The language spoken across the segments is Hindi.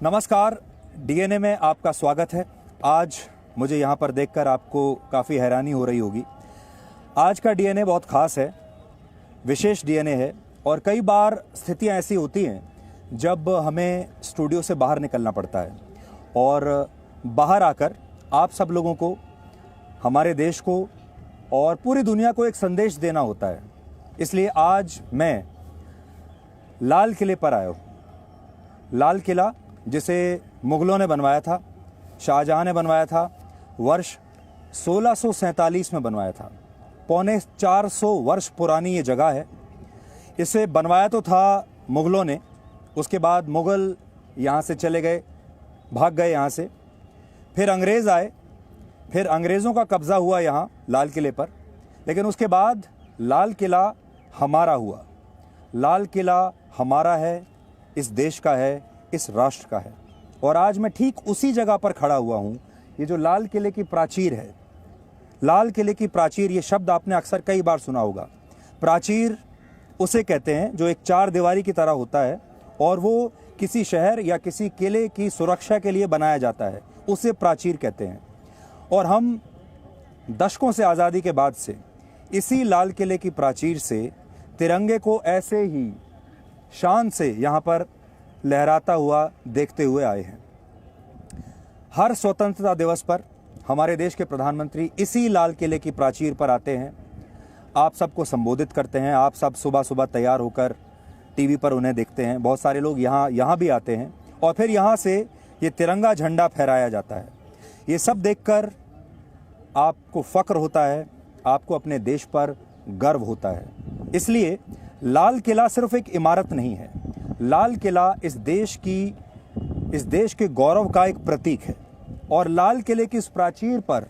नमस्कार, डीएनए में आपका स्वागत है। आज मुझे यहाँ पर देखकर आपको काफ़ी हैरानी हो रही होगी। आज का डीएनए बहुत ख़ास है, विशेष डीएनए है और कई बार स्थितियाँ ऐसी होती हैं जब हमें स्टूडियो से बाहर निकलना पड़ता है और बाहर आकर आप सब लोगों को, हमारे देश को और पूरी दुनिया को एक संदेश देना होता है। इसलिए आज मैं लाल किले पर आया हूँ। लाल किला जिसे मुग़लों ने बनवाया था, शाहजहाँ ने बनवाया था, वर्ष 1647 में बनवाया था। पौने 400 वर्ष पुरानी ये जगह है। इसे बनवाया तो था मुग़लों ने, उसके बाद मुग़ल यहाँ से चले गए, भाग गए यहाँ से। फिर अंग्रेज़ आए, फिर अंग्रेज़ों का कब्ज़ा हुआ यहाँ लाल किले पर। लेकिन उसके बाद लाल किला हमारा हुआ। लाल किला हमारा है, इस देश का है, इस राष्ट्र का है। और आज मैं ठीक उसी जगह पर खड़ा हुआ हूँ। ये जो लाल किले की प्राचीर है, लाल किले की प्राचीर, ये शब्द आपने अक्सर कई बार सुना होगा। प्राचीर उसे कहते हैं जो एक चार दीवारी की तरह होता है और वो किसी शहर या किसी किले की सुरक्षा के लिए बनाया जाता है, उसे प्राचीर कहते हैं। और हम दशकों से आज़ादी के बाद से इसी लाल किले की प्राचीर से तिरंगे को ऐसे ही शान से यहाँ पर लहराता हुआ देखते हुए आए हैं। हर स्वतंत्रता दिवस पर हमारे देश के प्रधानमंत्री इसी लाल किले की प्राचीर पर आते हैं, आप सबको संबोधित करते हैं। आप सब सुबह सुबह तैयार होकर टीवी पर उन्हें देखते हैं। बहुत सारे लोग यहाँ भी आते हैं और फिर यहाँ से ये तिरंगा झंडा फहराया जाता है। ये सब देखकर आपको फ़ख्र होता है, आपको अपने देश पर गर्व होता है। इसलिए लाल किला सिर्फ एक इमारत नहीं है, लाल किला इस देश के गौरव का एक प्रतीक है। और लाल किले की इस प्राचीर पर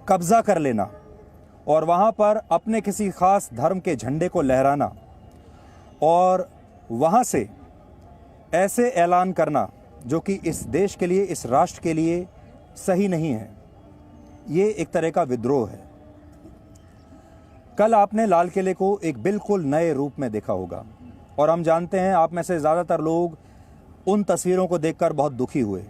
कब्जा कर लेना और वहाँ पर अपने किसी खास धर्म के झंडे को लहराना और वहाँ से ऐसे ऐलान करना जो कि इस देश के लिए, इस राष्ट्र के लिए सही नहीं है, ये एक तरह का विद्रोह है। कल आपने लाल किले को एक बिल्कुल नए रूप में देखा होगा और हम जानते हैं आप में से ज़्यादातर लोग उन तस्वीरों को देखकर बहुत दुखी हुए।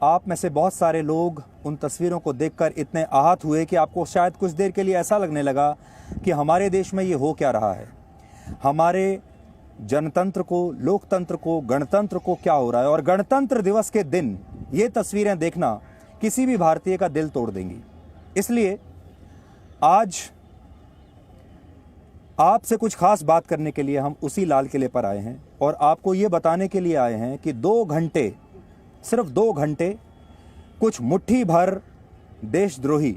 आप में से बहुत सारे लोग उन तस्वीरों को देखकर इतने आहत हुए कि आपको शायद कुछ देर के लिए ऐसा लगने लगा कि हमारे देश में ये हो क्या रहा है, हमारे जनतंत्र को, लोकतंत्र को, गणतंत्र को क्या हो रहा है। और गणतंत्र दिवस के दिन ये तस्वीरें देखना किसी भी भारतीय का दिल तोड़ देंगी। इसलिए आज आपसे कुछ खास बात करने के लिए हम उसी लाल किले पर आए हैं और आपको ये बताने के लिए आए हैं कि 2 घंटे, सिर्फ 2 घंटे, कुछ मुट्ठी भर देशद्रोही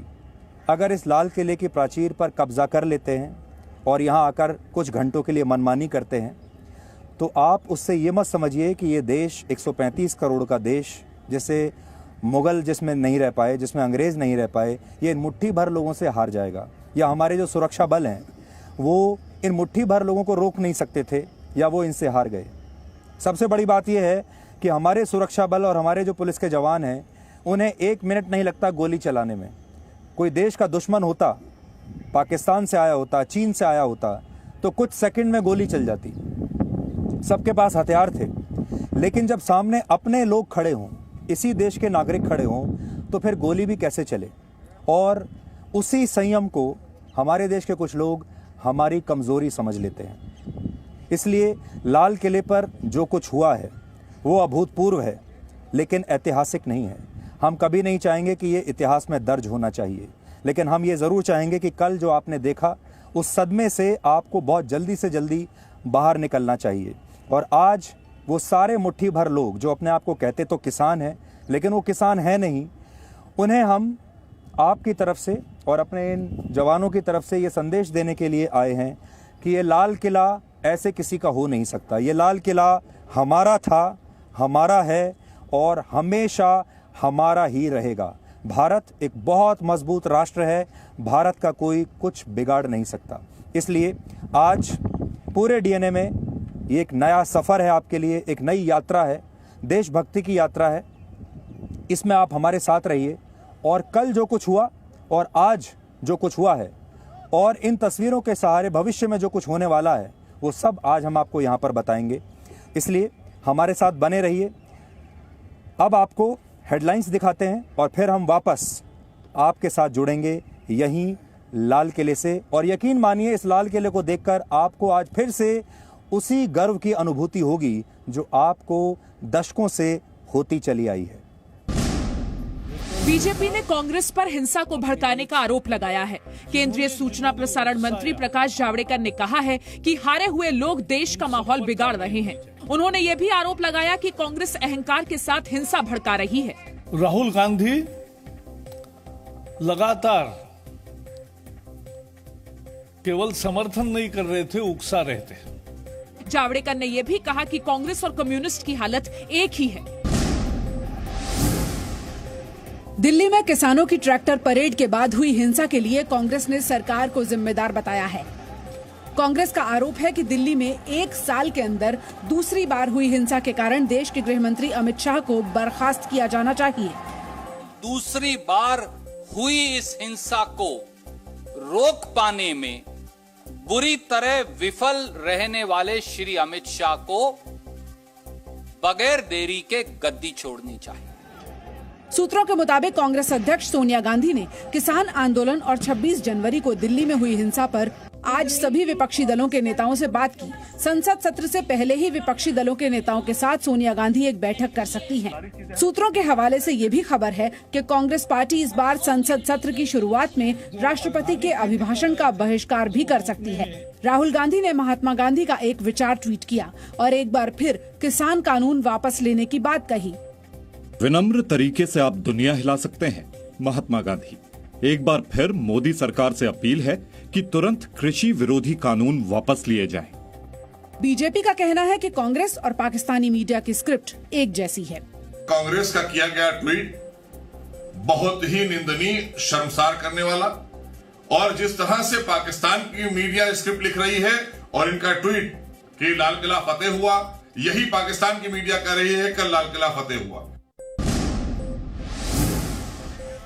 अगर इस लाल किले की प्राचीर पर कब्जा कर लेते हैं और यहाँ आकर कुछ घंटों के लिए मनमानी करते हैं, तो आप उससे ये मत समझिए कि ये देश 135 करोड़ का देश, जैसे मुग़ल जिसमें नहीं रह पाए, जिसमें अंग्रेज़ नहीं रह पाए, ये मुट्ठी भर लोगों से हार जाएगा। या हमारे जो सुरक्षा बल हैं वो इन मुट्ठी भर लोगों को रोक नहीं सकते थे या वो इनसे हार गए। सबसे बड़ी बात यह है कि हमारे सुरक्षा बल और हमारे जो पुलिस के जवान हैं, उन्हें 1 मिनट नहीं लगता गोली चलाने में। कोई देश का दुश्मन होता, पाकिस्तान से आया होता, चीन से आया होता, तो कुछ सेकंड में गोली चल जाती। सबके पास हथियार थे। लेकिन जब सामने अपने लोग खड़े हों, इसी देश के नागरिक खड़े हों, तो फिर गोली भी कैसे चले। और उसी संयम को हमारे देश के कुछ लोग हमारी कमज़ोरी समझ लेते हैं। इसलिए लाल किले पर जो कुछ हुआ है वो अभूतपूर्व है, लेकिन ऐतिहासिक नहीं है। हम कभी नहीं चाहेंगे कि ये इतिहास में दर्ज होना चाहिए, लेकिन हम ये ज़रूर चाहेंगे कि कल जो आपने देखा, उस सदमे से आपको बहुत जल्दी से जल्दी बाहर निकलना चाहिए। और आज वो सारे मुट्ठी भर लोग जो अपने आप को कहते तो किसान हैं, लेकिन वो किसान हैं नहीं, उन्हें हम आपकी तरफ से और अपने इन जवानों की तरफ से ये संदेश देने के लिए आए हैं कि ये लाल किला ऐसे किसी का हो नहीं सकता। ये लाल किला हमारा था, हमारा है और हमेशा हमारा ही रहेगा। भारत एक बहुत मजबूत राष्ट्र है, भारत का कोई कुछ बिगाड़ नहीं सकता। इसलिए आज पूरे डीएनए में ये एक नया सफ़र है आपके लिए, एक नई यात्रा है, देशभक्ति की यात्रा है। इसमें आप हमारे साथ रहिए और कल जो कुछ हुआ और आज जो कुछ हुआ है और इन तस्वीरों के सहारे भविष्य में जो कुछ होने वाला है, वो सब आज हम आपको यहाँ पर बताएंगे। इसलिए हमारे साथ बने रहिए। अब आपको हेडलाइंस दिखाते हैं और फिर हम वापस आपके साथ जुड़ेंगे यहीं लाल किले से। और यकीन मानिए, इस लाल किले को देखकर आपको आज फिर से उसी गर्व की अनुभूति होगी जो आपको दशकों से होती चली आई है। बीजेपी ने कांग्रेस पर हिंसा को भड़काने का आरोप लगाया है। केंद्रीय सूचना प्रसारण मंत्री प्रकाश जावड़ेकर ने कहा है कि हारे हुए लोग देश का माहौल बिगाड़ रहे हैं। उन्होंने ये भी आरोप लगाया कि कांग्रेस अहंकार के साथ हिंसा भड़का रही है। राहुल गांधी लगातार केवल समर्थन नहीं कर रहे थे, उकसा रहे थे। जावड़ेकर ने यह भी कहा कि कांग्रेस और कम्युनिस्ट की हालत एक ही है। दिल्ली में किसानों की ट्रैक्टर परेड के बाद हुई हिंसा के लिए कांग्रेस ने सरकार को जिम्मेदार बताया है। कांग्रेस का आरोप है कि दिल्ली में एक साल के अंदर दूसरी बार हुई हिंसा के कारण देश के गृह मंत्री अमित शाह को बर्खास्त किया जाना चाहिए। दूसरी बार हुई इस हिंसा को रोक पाने में बुरी तरह विफल रहने वाले श्री अमित शाह को बगैर देरी के गद्दी छोड़नी चाहिए। सूत्रों के मुताबिक कांग्रेस अध्यक्ष सोनिया गांधी ने किसान आंदोलन और 26 जनवरी को दिल्ली में हुई हिंसा पर आज सभी विपक्षी दलों के नेताओं से बात की। संसद सत्र से पहले ही विपक्षी दलों के नेताओं के साथ सोनिया गांधी एक बैठक कर सकती हैं। सूत्रों के हवाले से ये भी खबर है कि कांग्रेस पार्टी इस बार संसद सत्र की शुरुआत में राष्ट्रपति के अभिभाषण का बहिष्कार भी कर सकती है। राहुल गांधी ने महात्मा गांधी का एक विचार ट्वीट किया और एक बार फिर किसान कानून वापस लेने की बात कही। विनम्र तरीके से आप दुनिया हिला सकते हैं, महात्मा गांधी। एक बार फिर मोदी सरकार से अपील है कि तुरंत कृषि विरोधी कानून वापस लिए जाएं। बीजेपी का कहना है कि कांग्रेस और पाकिस्तानी मीडिया की स्क्रिप्ट एक जैसी है। कांग्रेस का किया गया ट्वीट बहुत ही निंदनीय, शर्मसार करने वाला, और जिस तरह से पाकिस्तान की मीडिया स्क्रिप्ट लिख रही है और इनका ट्वीट कि लाल किला फतेह हुआ, यही पाकिस्तान की मीडिया कह रही है कि लाल किला फतेह हुआ।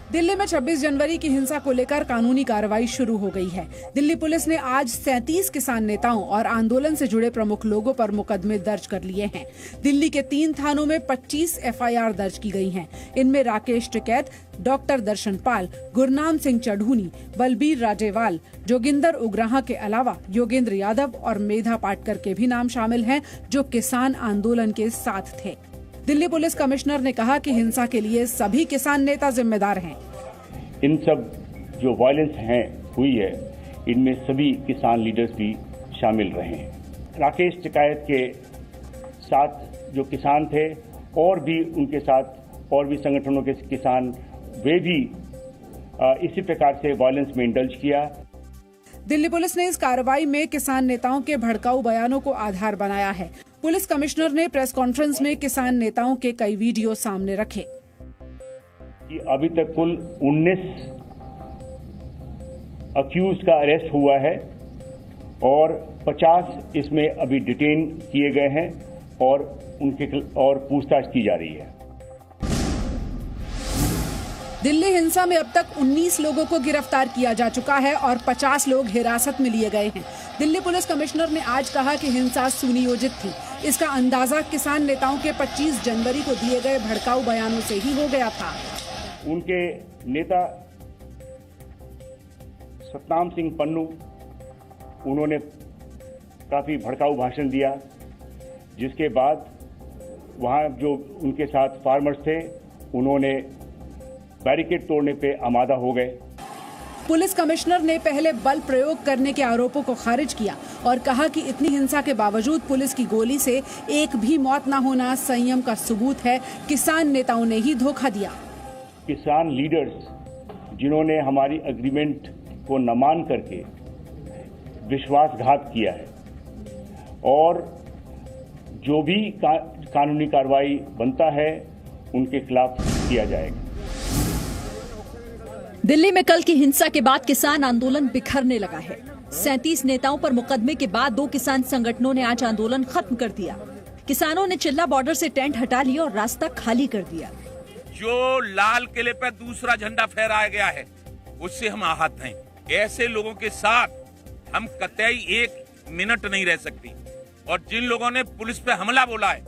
दिल्ली में 26 जनवरी की हिंसा को लेकर कानूनी कार्रवाई शुरू हो गई है। दिल्ली पुलिस ने आज 37 किसान नेताओं और आंदोलन से जुड़े प्रमुख लोगों पर मुकदमे दर्ज कर लिए हैं। दिल्ली के 3 थानों में 25 एफआईआर दर्ज की गई हैं। इनमें राकेश टिकैत, डॉक्टर दर्शन पाल, गुरनाम सिंह चढ़ूनी, बलबीर राजेवाल, जोगिंदर उग्राहा के अलावा योगेंद्र यादव और मेधा पाटकर के भी नाम शामिल हैं, जो किसान आंदोलन के साथ थे। दिल्ली पुलिस कमिश्नर ने कहा कि हिंसा के लिए सभी किसान नेता जिम्मेदार हैं। इन सब जो वायलेंस हुई है, इनमें सभी किसान लीडर्स भी शामिल रहे हैं। राकेश टिकैत के साथ जो किसान थे और भी उनके साथ और भी संगठनों के किसान, वे भी इसी प्रकार से वायलेंस में इंडल्ज किया। दिल्ली पुलिस ने इस कार्रवाई में किसान नेताओं के भड़काऊ बयानों को आधार बनाया है। पुलिस कमिश्नर ने प्रेस कॉन्फ्रेंस में किसान नेताओं के कई वीडियो सामने रखे। कि अभी तक कुल 19 अक्यूज का अरेस्ट हुआ है और 50 इसमें अभी डिटेन किए गए हैं और उनके और पूछताछ की जा रही है। दिल्ली हिंसा में अब तक 19 लोगों को गिरफ्तार किया जा चुका है और 50 लोग हिरासत में लिए गए हैं। दिल्ली पुलिस कमिश्नर ने आज कहा कि हिंसा सुनियोजित थी। इसका अंदाजा किसान नेताओं के 25 जनवरी को दिए गए भड़काऊ बयानों से ही हो गया था। उनके नेता सतनाम सिंह पन्नू, उन्होंने काफी भड़काऊ भाषण दिया, जिसके बाद वहां जो उनके साथ फार्मर्स थे, उन्होंने बैरिकेड तोड़ने पे आमादा हो गए। पुलिस कमिश्नर ने पहले बल प्रयोग करने के आरोपों को खारिज किया और कहा कि इतनी हिंसा के बावजूद पुलिस की गोली से एक भी मौत न होना संयम का सबूत है। किसान नेताओं ने ही धोखा दिया। किसान लीडर्स जिन्होंने हमारी एग्रीमेंट को न मान करके विश्वासघात किया है, और जो भी कानूनी कार्रवाई बनता है उनके खिलाफ किया जाएगा। दिल्ली में कल की हिंसा के बाद किसान आंदोलन बिखरने लगा है। 37 नेताओं पर मुकदमे के बाद 2 किसान संगठनों ने आज आंदोलन खत्म कर दिया। किसानों ने चिल्ला बॉर्डर से टेंट हटा लिया और रास्ता खाली कर दिया। जो लाल किले पर दूसरा झंडा फहराया गया है, उससे हम आहत हैं। ऐसे लोगों के साथ हम कतई एक मिनट नहीं रह सकती, और जिन लोगों ने पुलिस पे हमला बोला है,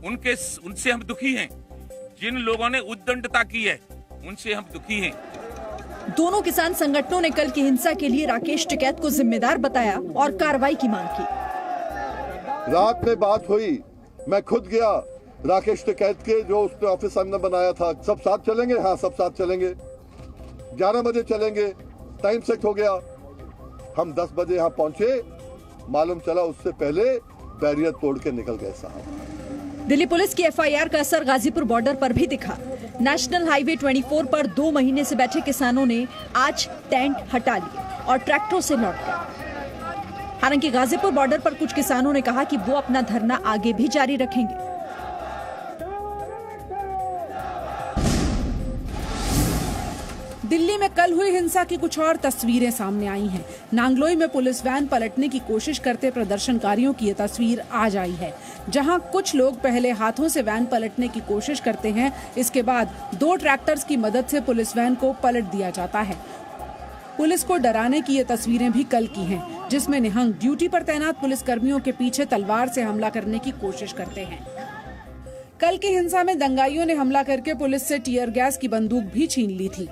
उनसे हम दुखी हैं। जिन लोगों ने उद्दंडता की है उनसे हम दुखी हैं। दोनों किसान संगठनों ने कल की हिंसा के लिए राकेश टिकैत को जिम्मेदार बताया और कार्रवाई की मांग की। रात में बात हुई, मैं खुद गया राकेश टिकैत के जो उसने ऑफिस हमने बनाया था। सब साथ चलेंगे? हाँ, सब साथ चलेंगे। 11 बजे चलेंगे, टाइम सेट हो गया। हम 10 बजे यहाँ पहुंचे, मालूम चला उससे पहले बैरियर तोड़ के निकल गए साहब। दिल्ली पुलिस की एफआईआर का असर गाजीपुर बॉर्डर पर भी दिखा। नेशनल हाईवे 24 पर 2 महीने से बैठे किसानों ने आज टेंट हटा लिए और ट्रैक्टरों से लौट गए। हालांकि गाजीपुर बॉर्डर पर कुछ किसानों ने कहा कि वो अपना धरना आगे भी जारी रखेंगे। दिल्ली में कल हुई हिंसा की कुछ और तस्वीरें सामने आई हैं। नांगलोई में पुलिस वैन पलटने की कोशिश करते प्रदर्शनकारियों की ये तस्वीर आज आई है, जहां कुछ लोग पहले हाथों से वैन पलटने की कोशिश करते हैं, इसके बाद 2 ट्रैक्टर्स की मदद से पुलिस वैन को पलट दिया जाता है। पुलिस को डराने की ये तस्वीरें भी कल की हैं, जिसमें निहंग ड्यूटी पर तैनात पुलिस कर्मियों के पीछे तलवार से हमला करने की कोशिश करते हैं। कल की हिंसा में दंगाइयों ने हमला करके पुलिस से टीयर गैस की बंदूक भी छीन ली थी।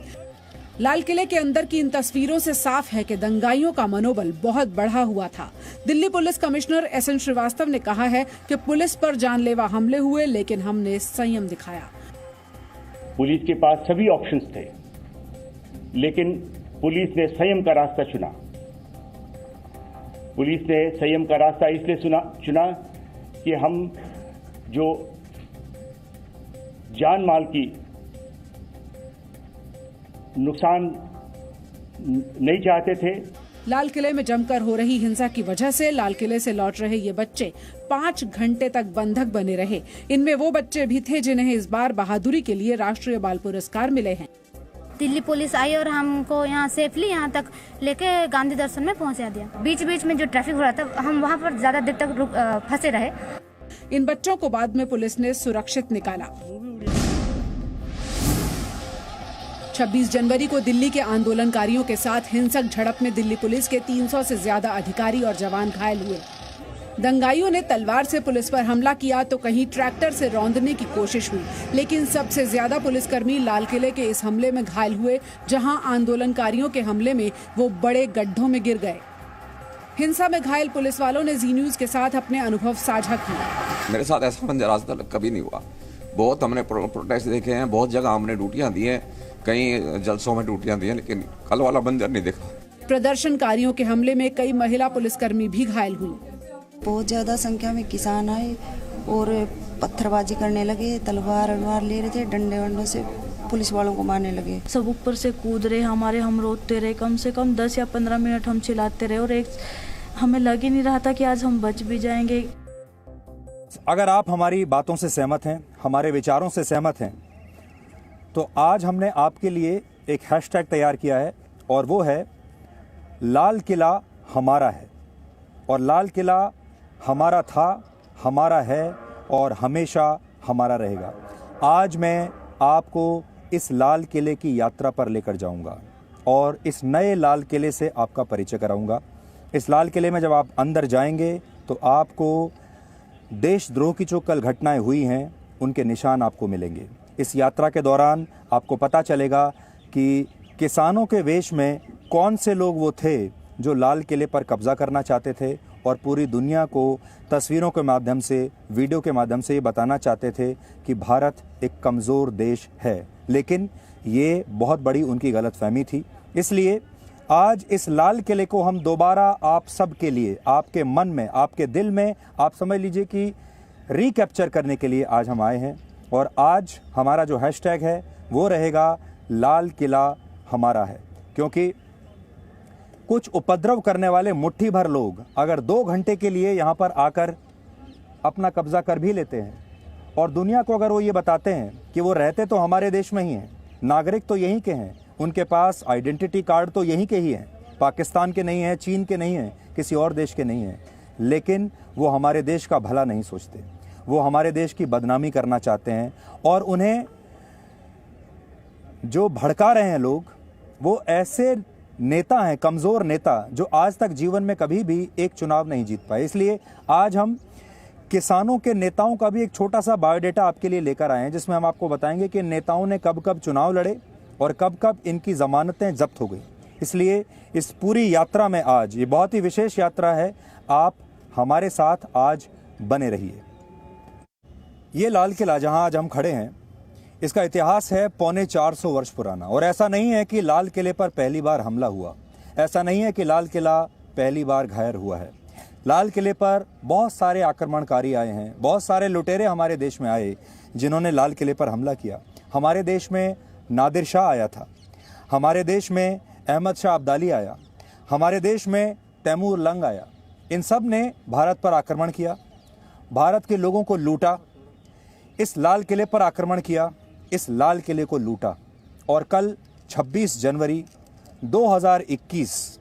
लाल किले के अंदर की इन तस्वीरों से साफ है कि दंगाइयों का मनोबल बहुत बढ़ा हुआ था। Delhi police commissioner SN Srivastava ने कहा है कि पुलिस पर जानलेवा हमले हुए, लेकिन हमने संयम दिखाया। पुलिस के पास सभी ऑप्शंस थे, लेकिन पुलिस ने संयम का रास्ता चुना। पुलिस ने संयम का रास्ता इसलिए चुना कि हम जो जान माल की नुकसान नहीं चाहते थे। लाल किले में जमकर हो रही हिंसा की वजह से लाल किले से लौट रहे ये बच्चे 5 घंटे तक बंधक बने रहे। इनमें वो बच्चे भी थे जिन्हें इस बार बहादुरी के लिए राष्ट्रीय बाल पुरस्कार मिले हैं। दिल्ली पुलिस आई और हमको यहाँ सेफली यहाँ तक लेके गांधी दर्शन में पहुँचा दिया। बीच बीच में जो ट्रैफिक हो रहा था, हम वहाँ पर ज्यादा देर तक फंसे रहे। इन बच्चों को बाद में पुलिस ने सुरक्षित निकाला। 26 जनवरी को दिल्ली के आंदोलनकारियों के साथ हिंसक झड़प में दिल्ली पुलिस के 300 से ज्यादा अधिकारी और जवान घायल हुए। दंगाइयों ने तलवार से पुलिस पर हमला किया तो कहीं ट्रैक्टर से रौंदने की कोशिश हुई, लेकिन सबसे ज्यादा पुलिसकर्मी लाल किले के इस हमले में घायल हुए, जहां आंदोलनकारियों के हमले में वो बड़े गड्ढों में गिर गए। हिंसा में घायल पुलिस वालों ने जी न्यूज के साथ अपने अनुभव साझा किए। मेरे साथ ऐसा मंजर आज तक कभी नहीं हुआ। बहुत हमने प्रोटेस्ट देखे हैं, बहुत जगह हमने ड्यूटियां दी हैं, कई जलसों में ड्यूटियां दी हैं, लेकिन कल वाला मंजर नहीं देखा। प्रदर्शनकारियों के हमले में कई महिला पुलिसकर्मी भी घायल हुई। बहुत ज्यादा संख्या में किसान आए और पत्थरबाजी करने लगे, तलवार ले रहे थे, डंडे वंडों से पुलिस वालों को मारने लगे। सब ऊपर से कूद रहे, हम रोते रहे। कम से कम 10 या 15 मिनट हम चिल्लाते रहे और हमें लग ही नहीं रहा था कि आज हम बच भी जाएंगे। अगर आप हमारी बातों से सहमत हैं, हमारे विचारों से सहमत हैं, तो आज हमने आपके लिए एक हैशटैग तैयार किया है और वो है लाल किला हमारा है। और लाल किला हमारा था, हमारा है और हमेशा हमारा रहेगा। आज मैं आपको इस लाल किले की यात्रा पर लेकर जाऊंगा और इस नए लाल किले से आपका परिचय कराऊंगा। इस लाल किले में जब आप अंदर जाएंगे तो आपको देशद्रोह की जो कल घटनाएं हुई हैं उनके निशान आपको मिलेंगे। इस यात्रा के दौरान आपको पता चलेगा कि किसानों के वेश में कौन से लोग वो थे जो लाल किले पर कब्जा करना चाहते थे और पूरी दुनिया को तस्वीरों के माध्यम से, वीडियो के माध्यम से ये बताना चाहते थे कि भारत एक कमज़ोर देश है। लेकिन ये बहुत बड़ी उनकी गलतफहमी थी। इसलिए आज इस लाल किले को हम दोबारा आप सब के लिए, आपके मन में, आपके दिल में, आप समझ लीजिए कि रिकैप्चर करने के लिए आज हम आए हैं। और आज हमारा जो हैशटैग है वो रहेगा लाल किला हमारा है, क्योंकि कुछ उपद्रव करने वाले मुट्ठी भर लोग अगर 2 घंटे के लिए यहाँ पर आकर अपना कब्जा कर भी लेते हैं और दुनिया को अगर वो ये बताते हैं कि वो रहते तो हमारे देश में ही हैं, नागरिक तो यहीं के हैं, उनके पास आइडेंटिटी कार्ड तो यहीं के ही हैं, पाकिस्तान के नहीं हैं, चीन के नहीं हैं, किसी और देश के नहीं हैं, लेकिन वो हमारे देश का भला नहीं सोचते, वो हमारे देश की बदनामी करना चाहते हैं। और उन्हें जो भड़का रहे हैं लोग, वो ऐसे नेता हैं, कमज़ोर नेता, जो आज तक जीवन में कभी भी एक चुनाव नहीं जीत पाए। इसलिए आज हम किसानों के नेताओं का भी एक छोटा सा बायोडेटा आपके लिए लेकर आए हैं, जिसमें हम आपको बताएंगे कि नेताओं ने कब कब चुनाव लड़े और कब कब इनकी जमानतें जब्त हो गई। इसलिए इस पूरी यात्रा में आज ये बहुत ही विशेष यात्रा है, आप हमारे साथ आज बने रहिए। ये लाल किला जहां आज हम खड़े हैं, इसका इतिहास है 450 वर्ष पुराना। और ऐसा नहीं है कि लाल किले पर पहली बार हमला हुआ, ऐसा नहीं है कि लाल किला पहली बार घायल हुआ है। लाल किले पर बहुत सारे आक्रमणकारी आए हैं, बहुत सारे लुटेरे हमारे देश में आए जिन्होंने लाल किले पर हमला किया। हमारे देश में नादिर शाह आया था, हमारे देश में अहमद शाह अब्दाली आया, हमारे देश में तैमूर लंग आया। इन सब ने भारत पर आक्रमण किया, भारत के लोगों को लूटा, इस लाल किले पर आक्रमण किया, इस लाल किले को लूटा। और कल 26 जनवरी 2021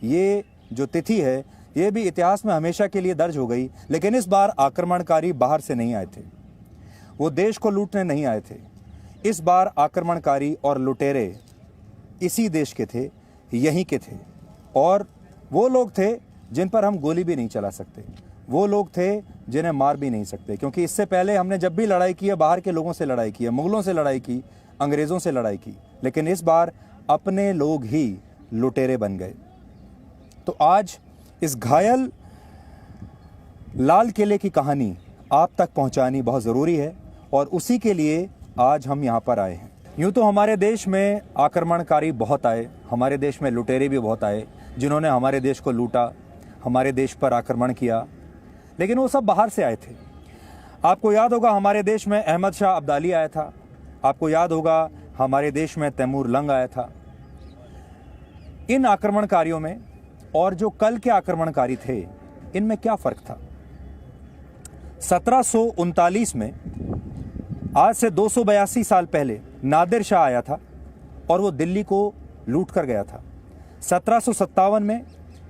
ये जो तिथि है, ये भी इतिहास में हमेशा के लिए दर्ज हो गई। लेकिन इस बार आक्रमणकारी बाहर से नहीं आए थे, वो देश को लूटने नहीं आए थे। इस बार आक्रमणकारी और लुटेरे इसी देश के थे, यहीं के थे। और वो लोग थे जिन पर हम गोली भी नहीं चला सकते, वो लोग थे जिन्हें मार भी नहीं सकते। क्योंकि इससे पहले हमने जब भी लड़ाई की है, बाहर के लोगों से लड़ाई की है, मुगलों से लड़ाई की, अंग्रेज़ों से लड़ाई की, लेकिन इस बार अपने लोग ही लुटेरे बन गए। तो आज इस घायल लाल किले की कहानी आप तक पहुंचानी बहुत ज़रूरी है और उसी के लिए आज हम यहाँ पर आए हैं। यूँ तो हमारे देश में आक्रमणकारी बहुत आए, हमारे देश में लुटेरे भी बहुत आए जिन्होंने हमारे देश को लूटा, हमारे देश पर आक्रमण किया, लेकिन वो सब बाहर से आए थे। आपको याद होगा हमारे देश में अहमद शाह अब्दाली आया था, आपको याद होगा हमारे देश में तैमूर लंग आया था। इन आक्रमणकारियों में और जो कल के आक्रमणकारी थे, इनमें क्या फ़र्क था? 1739 में, आज से 282 साल पहले, नादिर शाह आया था और वो दिल्ली को लूट कर गया था। 1757 में,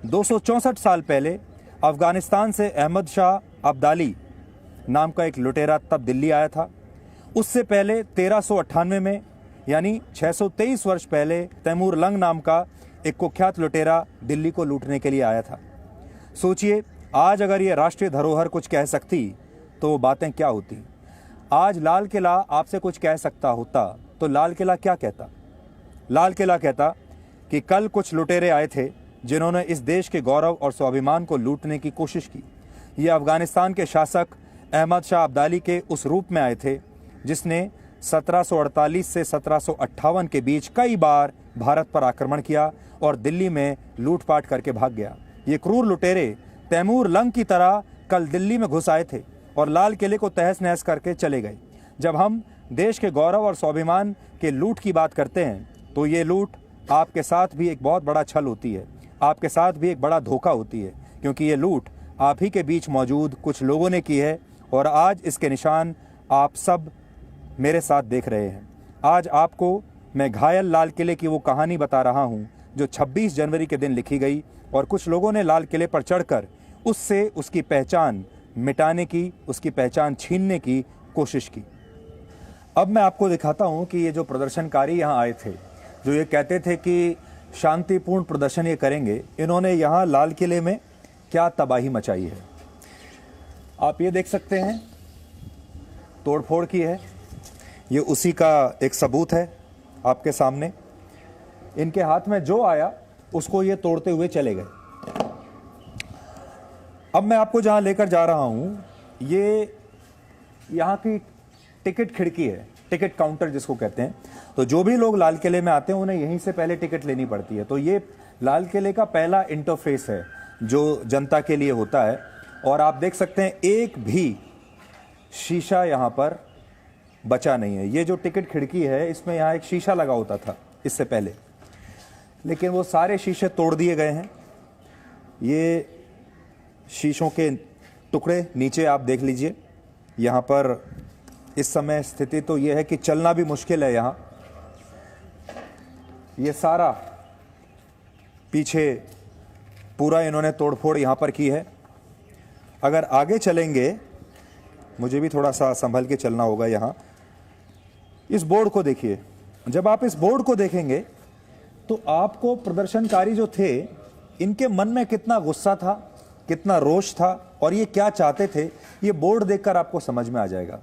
264 साल पहले, अफ़गानिस्तान से अहमद शाह अब्दाली नाम का एक लुटेरा तब दिल्ली आया था। उससे पहले 1398 में, यानी 623 वर्ष पहले, तैमूर लंग नाम का एक कुख्यात लुटेरा दिल्ली को लूटने के लिए आया था। सोचिए, आज अगर ये राष्ट्रीय धरोहर कुछ कह सकती तो वो बातें क्या होती। आज लाल किला आपसे कुछ कह सकता होता तो लाल किला क्या कहता? लाल किला कहता कि कल कुछ लुटेरे आए थे जिन्होंने इस देश के गौरव और स्वाभिमान को लूटने की कोशिश की। ये अफ़गानिस्तान के शासक अहमद शाह अब्दाली के उस रूप में आए थे जिसने 1748 से 1758 के बीच कई बार भारत पर आक्रमण किया और दिल्ली में लूटपाट करके भाग गया। ये क्रूर लुटेरे तैमूर लंग की तरह कल दिल्ली में घुस आए थे और लाल किले को तहस नहस करके चले गए। जब हम देश के गौरव और स्वाभिमान के लूट की बात करते हैं तो ये लूट आपके साथ भी एक बहुत बड़ा छल होती है, आपके साथ भी एक बड़ा धोखा होती है, क्योंकि ये लूट आप ही के बीच मौजूद कुछ लोगों ने की है और आज इसके निशान आप सब मेरे साथ देख रहे हैं। आज आपको मैं घायल लाल किले की वो कहानी बता रहा हूँ जो 26 जनवरी के दिन लिखी गई और कुछ लोगों ने लाल किले पर चढ़कर उससे उसकी पहचान मिटाने की, उसकी पहचान छीनने की कोशिश की। अब मैं आपको दिखाता हूँ कि ये जो प्रदर्शनकारी यहाँ आए थे, जो ये कहते थे कि शांतिपूर्ण प्रदर्शन ये करेंगे, इन्होंने यहाँ लाल किले में क्या तबाही मचाई है। आप ये देख सकते हैं, तोड़फोड़ की है, ये उसी का एक सबूत है आपके सामने। इनके हाथ में जो आया उसको ये तोड़ते हुए चले गए। अब मैं आपको जहां लेकर जा रहा हूं, ये यहाँ की टिकट खिड़की है, टिकट काउंटर जिसको कहते हैं। तो जो भी लोग लाल किले में आते हैं उन्हें यहीं से पहले टिकट लेनी पड़ती है। तो ये लाल किले का पहला इंटरफेस है जो जनता के लिए होता है। और आप देख सकते हैं एक भी शीशा यहाँ पर बचा नहीं है। ये जो टिकट खिड़की है, इसमें यहाँ एक शीशा लगा होता था इससे पहले, लेकिन वो सारे शीशे तोड़ दिए गए हैं। ये शीशों के टुकड़े नीचे आप देख लीजिए। यहाँ पर इस समय स्थिति तो ये है कि चलना भी मुश्किल है। यहाँ ये सारा पीछे पूरा इन्होंने तोड़फोड़ यहाँ पर की है। अगर आगे चलेंगे, मुझे भी थोड़ा सा संभल के चलना होगा। यहाँ इस बोर्ड को देखिए। जब आप इस बोर्ड को देखेंगे तो आपको प्रदर्शनकारी जो थे, इनके मन में कितना गुस्सा था, कितना रोष था, और ये क्या चाहते थे ये बोर्ड देखकर आपको समझ में आ जाएगा।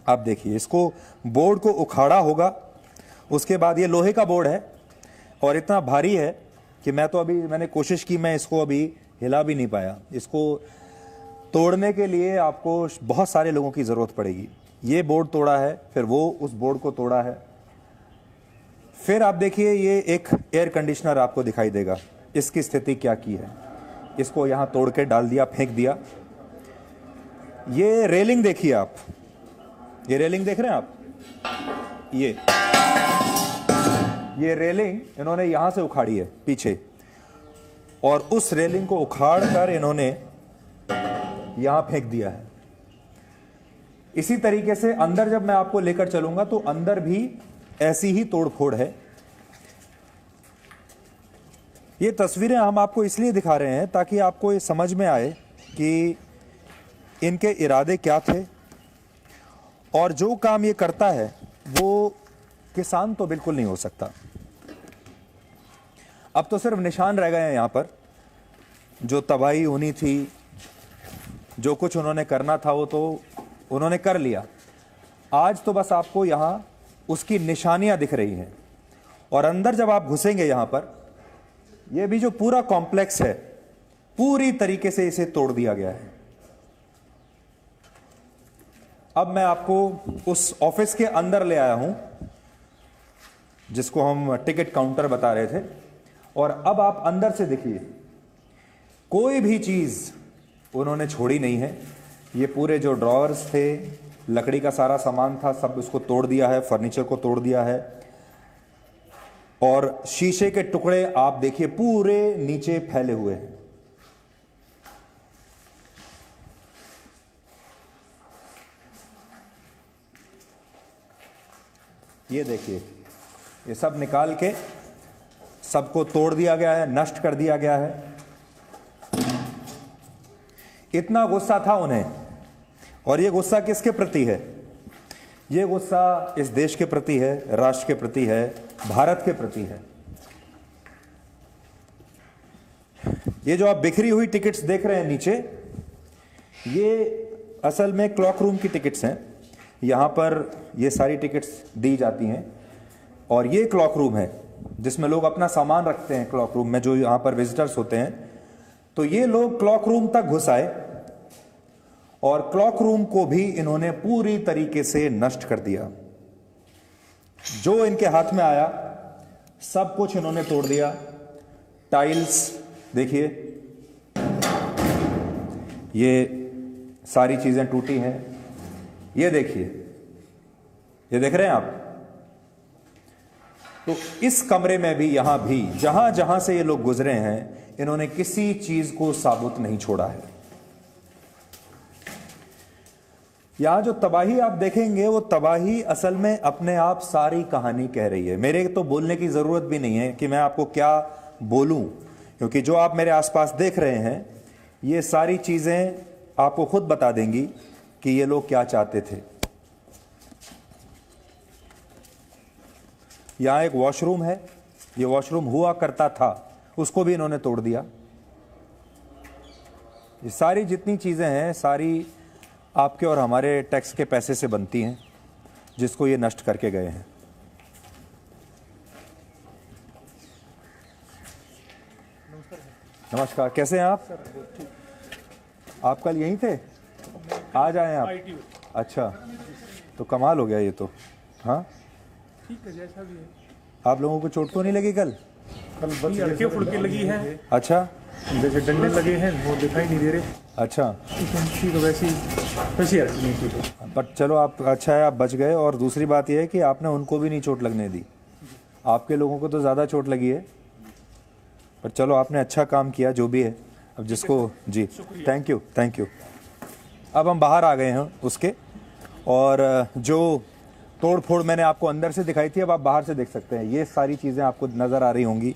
आप देखिए, इसको बोर्ड को उखाड़ा होगा, उसके बाद ये लोहे का बोर्ड है और इतना भारी है कि मैंने कोशिश की, मैं इसको अभी हिला भी नहीं पाया। इसको तोड़ने के लिए आपको बहुत सारे लोगों की ज़रूरत पड़ेगी। ये बोर्ड तोड़ा है, फिर वो उस बोर्ड को तोड़ा है। फिर आप देखिए, ये एक एयर कंडीशनर आपको दिखाई देगा, इसकी स्थिति क्या की है। इसको यहाँ तोड़ के डाल दिया, फेंक दिया। ये रेलिंग देखिए आप, ये रेलिंग देख रहे हैं आप, ये रेलिंग इन्होंने यहां से उखाड़ी है पीछे, और उस रेलिंग को उखाड़ कर इन्होंने यहां फेंक दिया है। इसी तरीके से अंदर जब मैं आपको लेकर चलूंगा तो अंदर भी ऐसी ही तोड़फोड़ है। ये तस्वीरें हम आपको इसलिए दिखा रहे हैं ताकि आपको ये समझ में आए कि इनके इरादे क्या थे, और जो काम ये करता है वो किसान तो बिल्कुल नहीं हो सकता। अब तो सिर्फ निशान रह गए हैं यहां पर। जो तबाही होनी थी, जो कुछ उन्होंने करना था वो तो उन्होंने कर लिया। आज तो बस आपको यहां उसकी निशानियां दिख रही हैं। और अंदर जब आप घुसेंगे यहां पर, यह भी जो पूरा कॉम्प्लेक्स है पूरी तरीके से इसे तोड़ दिया गया है। अब मैं आपको उस ऑफिस के अंदर ले आया हूं जिसको हम टिकट काउंटर बता रहे थे, और अब आप अंदर से देखिए, कोई भी चीज उन्होंने छोड़ी नहीं है। ये पूरे जो ड्रॉअर्स थे, लकड़ी का सारा सामान था, सब उसको तोड़ दिया है, फर्नीचर को तोड़ दिया है। और शीशे के टुकड़े आप देखिए पूरे नीचे फैले हुए हैं। ये देखिए, ये सब निकाल के सबको तोड़ दिया गया है, नष्ट कर दिया गया है। इतना गुस्सा था उन्हें, और ये गुस्सा किसके प्रति है? ये गुस्सा इस देश के प्रति है, राष्ट्र के प्रति है, भारत के प्रति है। ये जो आप बिखरी हुई टिकट्स देख रहे हैं नीचे, ये असल में क्लॉक रूम की टिकट्स हैं। यहां पर ये सारी टिकट्स दी जाती हैं, और ये क्लॉक रूम है जिसमें लोग अपना सामान रखते हैं। क्लॉक रूम में जो यहां पर विजिटर्स होते हैं, तो ये लोग क्लॉक रूम तक घुस आए और क्लॉक रूम को भी इन्होंने पूरी तरीके से नष्ट कर दिया। जो इनके हाथ में आया सब कुछ इन्होंने तोड़ दिया। टाइल्स देखिए, ये सारी चीजें टूटी हैं। ये देखिए, ये देख रहे हैं आप। तो इस कमरे में भी, यहां भी, जहां जहां से ये लोग गुजरे हैं, इन्होंने किसी चीज को साबुत नहीं छोड़ा है। यहां जो तबाही आप देखेंगे, वो तबाही असल में अपने आप सारी कहानी कह रही है। मेरे तो बोलने की जरूरत भी नहीं है कि मैं आपको क्या बोलूं, क्योंकि जो आप मेरे आसपास देख रहे हैं, ये सारी चीजें आपको खुद बता देंगी कि ये लोग क्या चाहते थे। यहां एक वॉशरूम है, ये वॉशरूम हुआ करता था, उसको भी इन्होंने तोड़ दिया। ये सारी जितनी चीजें हैं, सारी आपके और हमारे टैक्स के पैसे से बनती हैं, जिसको ये नष्ट करके गए हैं। नमस्कार, कैसे हैं आप? आप कल यहीं थे? आज आए हैं आप? अच्छा, तो कमाल हो गया ये तो। हाँ ठीक है, जैसा भी है। आप लोगों को चोट तो नहीं लगी कल? बस हल्के फुल्के लगी है। अच्छा, जैसे डंडे लगे हैं वो दिखाई नहीं दे रहे। अच्छा, तो वैसी नहीं थी। बट चलो, आप अच्छा है, आप बच गए। और दूसरी बात यह है कि आपने उनको भी नहीं चोट लगने दी। आपके लोगों को तो ज़्यादा चोट लगी है, पर चलो आपने अच्छा काम किया जो भी है। अब जिसको, जी थैंक यू, थैंक यू। अब हम बाहर आ गए हैं उसके, और जो तोड़ फोड़ मैंने आपको अंदर से दिखाई थी, अब आप बाहर से देख सकते हैं। ये सारी चीज़ें आपको नज़र आ रही होंगी।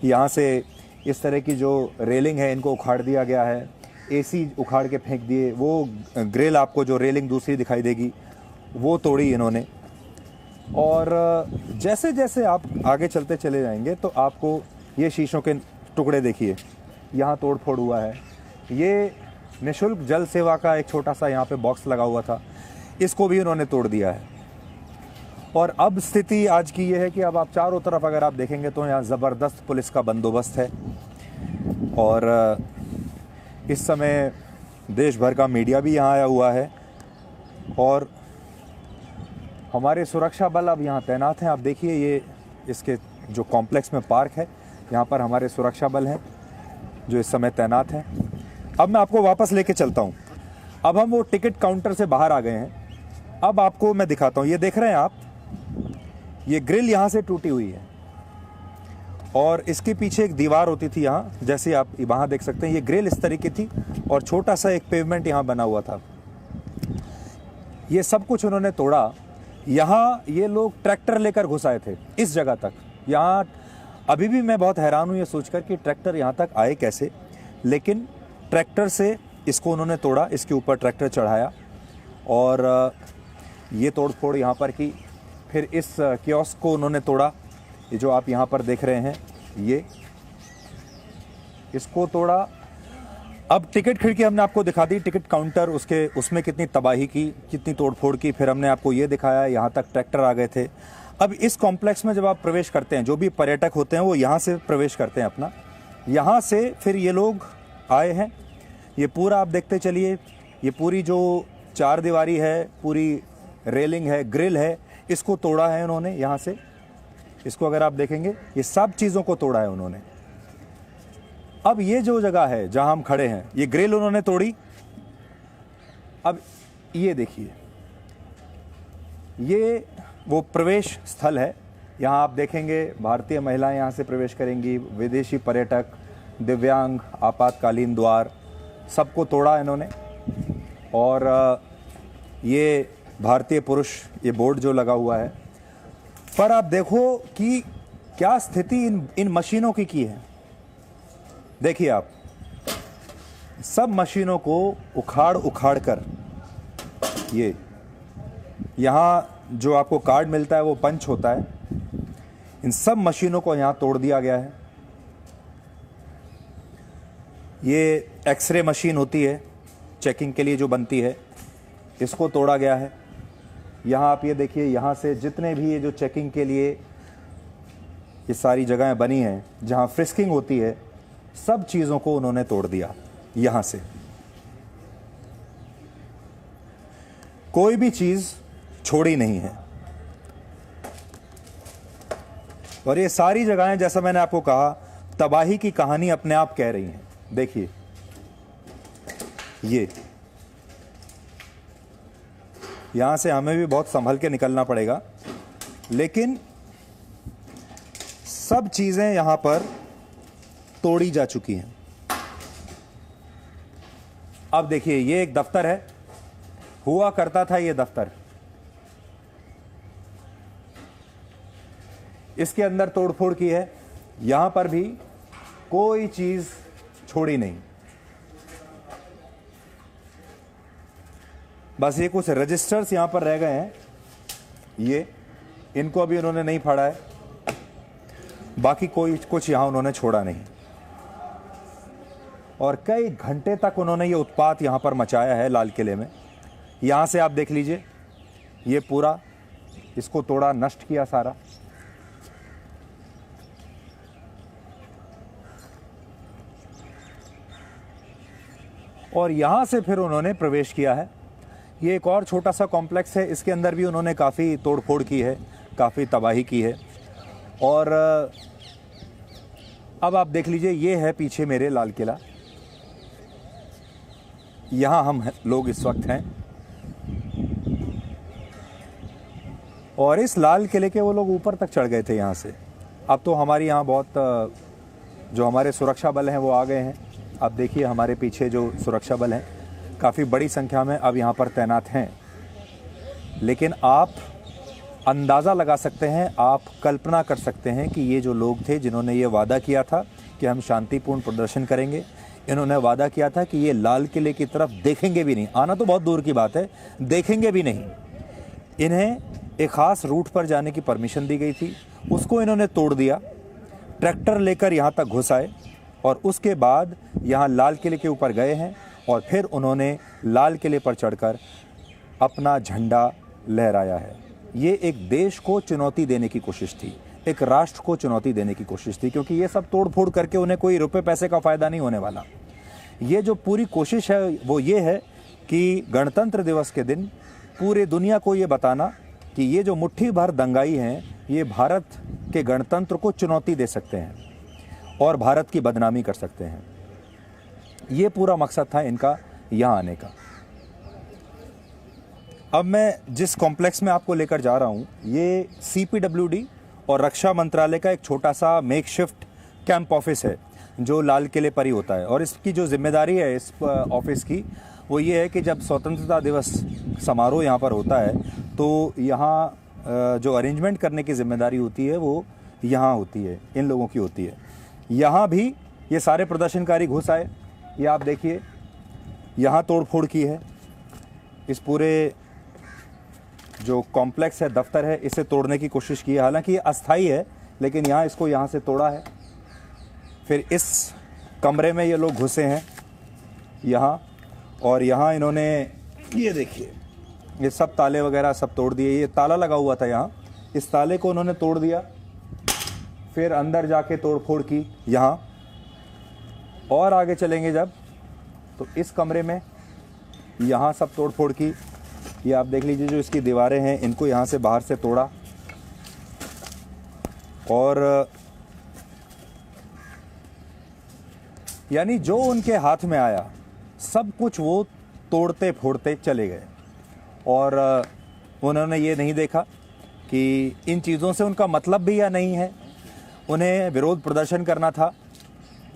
यहाँ से इस तरह की जो रेलिंग है, इनको उखाड़ दिया गया है। एसी उखाड़ के फेंक दिए। वो ग्रिल, आपको जो रेलिंग दूसरी दिखाई देगी, वो तोड़ी इन्होंने। और जैसे जैसे आप आगे चलते चले जाएंगे तो आपको ये शीशों के टुकड़े देखिए, यहाँ तोड़ फोड़ हुआ है। ये निशुल्क जल सेवा का एक छोटा सा यहाँ पे बॉक्स लगा हुआ था, इसको भी उन्होंने तोड़ दिया है। और अब स्थिति आज की ये है कि अब आप चारों तरफ अगर आप देखेंगे तो यहाँ ज़बरदस्त पुलिस का बंदोबस्त है और इस समय देश भर का मीडिया भी यहाँ आया हुआ है और हमारे सुरक्षा बल अब यहाँ तैनात हैं। आप देखिए ये इसके जो कॉम्प्लेक्स में पार्क है, यहाँ पर हमारे सुरक्षा बल हैं जो इस समय तैनात हैं। अब मैं आपको वापस लेके चलता हूँ। अब हम वो टिकट काउंटर से बाहर आ गए हैं। अब आपको मैं दिखाता हूँ, ये देख रहे हैं आप, ये ग्रिल यहाँ से टूटी हुई है और इसके पीछे एक दीवार होती थी यहाँ, जैसे आप वहाँ देख सकते हैं। ये ग्रिल इस तरीके थी और छोटा सा एक पेवमेंट यहाँ बना हुआ था। ये सब कुछ उन्होंने तोड़ा। यहाँ ये लोग ट्रैक्टर लेकर घुस आए थे इस जगह तक। यहाँ अभी भी मैं बहुत हैरान हूँ ये सोचकर कि ट्रैक्टर यहाँ तक आए कैसे, लेकिन ट्रैक्टर से इसको उन्होंने तोड़ा, इसके ऊपर ट्रैक्टर चढ़ाया और ये तोड़ फोड़ यहाँ पर की। फिर इस कियोस्क को उन्होंने तोड़ा, ये जो आप यहाँ पर देख रहे हैं, ये इसको तोड़ा। अब टिकट खिड़की हमने आपको दिखा दी, टिकट काउंटर उसमें कितनी तबाही की, कितनी तोड़फोड़ की। फिर हमने आपको ये दिखाया, यहाँ तक ट्रैक्टर आ गए थे। अब इस कॉम्प्लेक्स में जब आप प्रवेश करते हैं, जो भी पर्यटक होते हैं वो यहाँ से प्रवेश करते हैं अपना, यहाँ से फिर ये लोग आए हैं। ये पूरा आप देखते चलिए, ये पूरी जो चार दीवारी है, पूरी रेलिंग है, ग्रिल है, इसको तोड़ा है उन्होंने यहाँ से। इसको अगर आप देखेंगे, ये सब चीज़ों को तोड़ा है उन्होंने। अब ये जो जगह है जहां हम खड़े हैं, ये ग्रिल उन्होंने तोड़ी। अब ये देखिए, ये वो प्रवेश स्थल है। यहाँ आप देखेंगे भारतीय महिलाएं यहाँ से प्रवेश करेंगी, विदेशी पर्यटक, दिव्यांग, आपातकालीन द्वार, सबको तोड़ा इन्होंने। और ये भारतीय पुरुष, ये बोर्ड जो लगा हुआ है, पर आप देखो कि क्या स्थिति इन मशीनों की है। देखिए आप, सब मशीनों को उखाड़ कर, ये यहाँ जो आपको कार्ड मिलता है वो पंच होता है, इन सब मशीनों को यहाँ तोड़ दिया गया है। ये एक्सरे मशीन होती है चेकिंग के लिए जो बनती है, इसको तोड़ा गया है। यहाँ आप ये देखिए, यहाँ से जितने भी ये जो चेकिंग के लिए ये सारी जगहें बनी हैं जहाँ फ्रिस्किंग होती है, सब चीज़ों को उन्होंने तोड़ दिया। यहाँ से कोई भी चीज़ छोड़ी नहीं है। और ये सारी जगहें, जैसा मैंने आपको कहा, तबाही की कहानी अपने आप कह रही हैं। देखिए ये यहाँ से हमें भी बहुत संभल के निकलना पड़ेगा, लेकिन सब चीज़ें यहाँ पर तोड़ी जा चुकी हैं। अब देखिए, ये एक दफ्तर है, हुआ करता था ये दफ्तर, इसके अंदर तोड़फोड़ की है। यहां पर भी कोई चीज छोड़ी नहीं, बस ये कुछ रजिस्टर्स यहां पर रह गए हैं, ये इनको अभी उन्होंने नहीं फाड़ा है, बाकी कोई कुछ यहां उन्होंने छोड़ा नहीं। और कई घंटे तक उन्होंने ये उत्पात यहाँ पर मचाया है लाल किले में। यहाँ से आप देख लीजिए, ये पूरा इसको तोड़ा, नष्ट किया सारा। और यहाँ से फिर उन्होंने प्रवेश किया है। ये एक और छोटा सा कॉम्प्लेक्स है, इसके अंदर भी उन्होंने काफ़ी तोड़फोड़ की है, काफ़ी तबाही की है। और अब आप देख लीजिए, ये है पीछे मेरे लाल किला, यहाँ हम लोग इस वक्त हैं। और इस लाल किले के वो लोग ऊपर तक चढ़ गए थे यहाँ से। अब तो हमारी यहाँ बहुत जो हमारे सुरक्षा बल हैं वो आ गए हैं। अब देखिए, हमारे पीछे जो सुरक्षा बल हैं काफ़ी बड़ी संख्या में अब यहाँ पर तैनात हैं। लेकिन आप अंदाज़ा लगा सकते हैं, आप कल्पना कर सकते हैं कि ये जो लोग थे जिन्होंने ये वादा किया था कि हम शांतिपूर्ण प्रदर्शन करेंगे, इन्होंने वादा किया था कि ये लाल किले की तरफ देखेंगे भी नहीं, आना तो बहुत दूर की बात है, देखेंगे भी नहीं। इन्हें एक ख़ास रूट पर जाने की परमिशन दी गई थी, उसको इन्होंने तोड़ दिया, ट्रैक्टर लेकर यहाँ तक घुस आए और उसके बाद यहाँ लाल किले के ऊपर गए हैं और फिर उन्होंने लाल किले पर चढ़कर अपना झंडा लहराया है। ये एक देश को चुनौती देने की कोशिश थी, एक राष्ट्र को चुनौती देने की कोशिश थी, क्योंकि ये सब तोड़ फोड़ करके उन्हें कोई रुपए पैसे का फ़ायदा नहीं होने वाला। ये जो पूरी कोशिश है वो ये है कि गणतंत्र दिवस के दिन पूरे दुनिया को ये बताना कि ये जो मुट्ठी भर दंगाई हैं ये भारत के गणतंत्र को चुनौती दे सकते हैं और भारत की बदनामी कर सकते हैं। ये पूरा मकसद था इनका यहाँ आने का। अब मैं जिस कॉम्प्लेक्स में आपको लेकर जा रहा हूँ ये CPWD और रक्षा मंत्रालय का एक छोटा सा मेकशिफ्ट कैंप ऑफिस है जो लाल किले पर ही होता है। और इसकी जो जिम्मेदारी है इस ऑफिस की वो ये है कि जब स्वतंत्रता दिवस समारोह यहाँ पर होता है तो यहाँ जो अरेंजमेंट करने की जिम्मेदारी होती है वो यहाँ होती है, इन लोगों की होती है। यहाँ भी ये सारे प्रदर्शनकारी घुस आए, ये आप देखिए यहाँ तोड़फोड़ की है। इस पूरे जो कॉम्प्लेक्स है, दफ्तर है, इसे तोड़ने की कोशिश की है। हालांकि ये अस्थाई है लेकिन यहाँ इसको यहाँ से तोड़ा है। फिर इस कमरे में ये लोग घुसे हैं यहाँ, और यहाँ इन्होंने ये देखिए ये सब ताले वगैरह सब तोड़ दिए। ये ताला लगा हुआ था यहाँ, इस ताले को उन्होंने तोड़ दिया। फिर अंदर जाके तोड़फोड़ की यहाँ, और आगे चलेंगे जब तो इस कमरे में यहाँ सब तोड़फोड़ की। ये आप देख लीजिए जो इसकी दीवारें हैं इनको यहाँ से बाहर से तोड़ा, और यानी जो उनके हाथ में आया सब कुछ वो तोड़ते फोड़ते चले गए। और उन्होंने ये नहीं देखा कि इन चीज़ों से उनका मतलब भी या नहीं है, उन्हें विरोध प्रदर्शन करना था,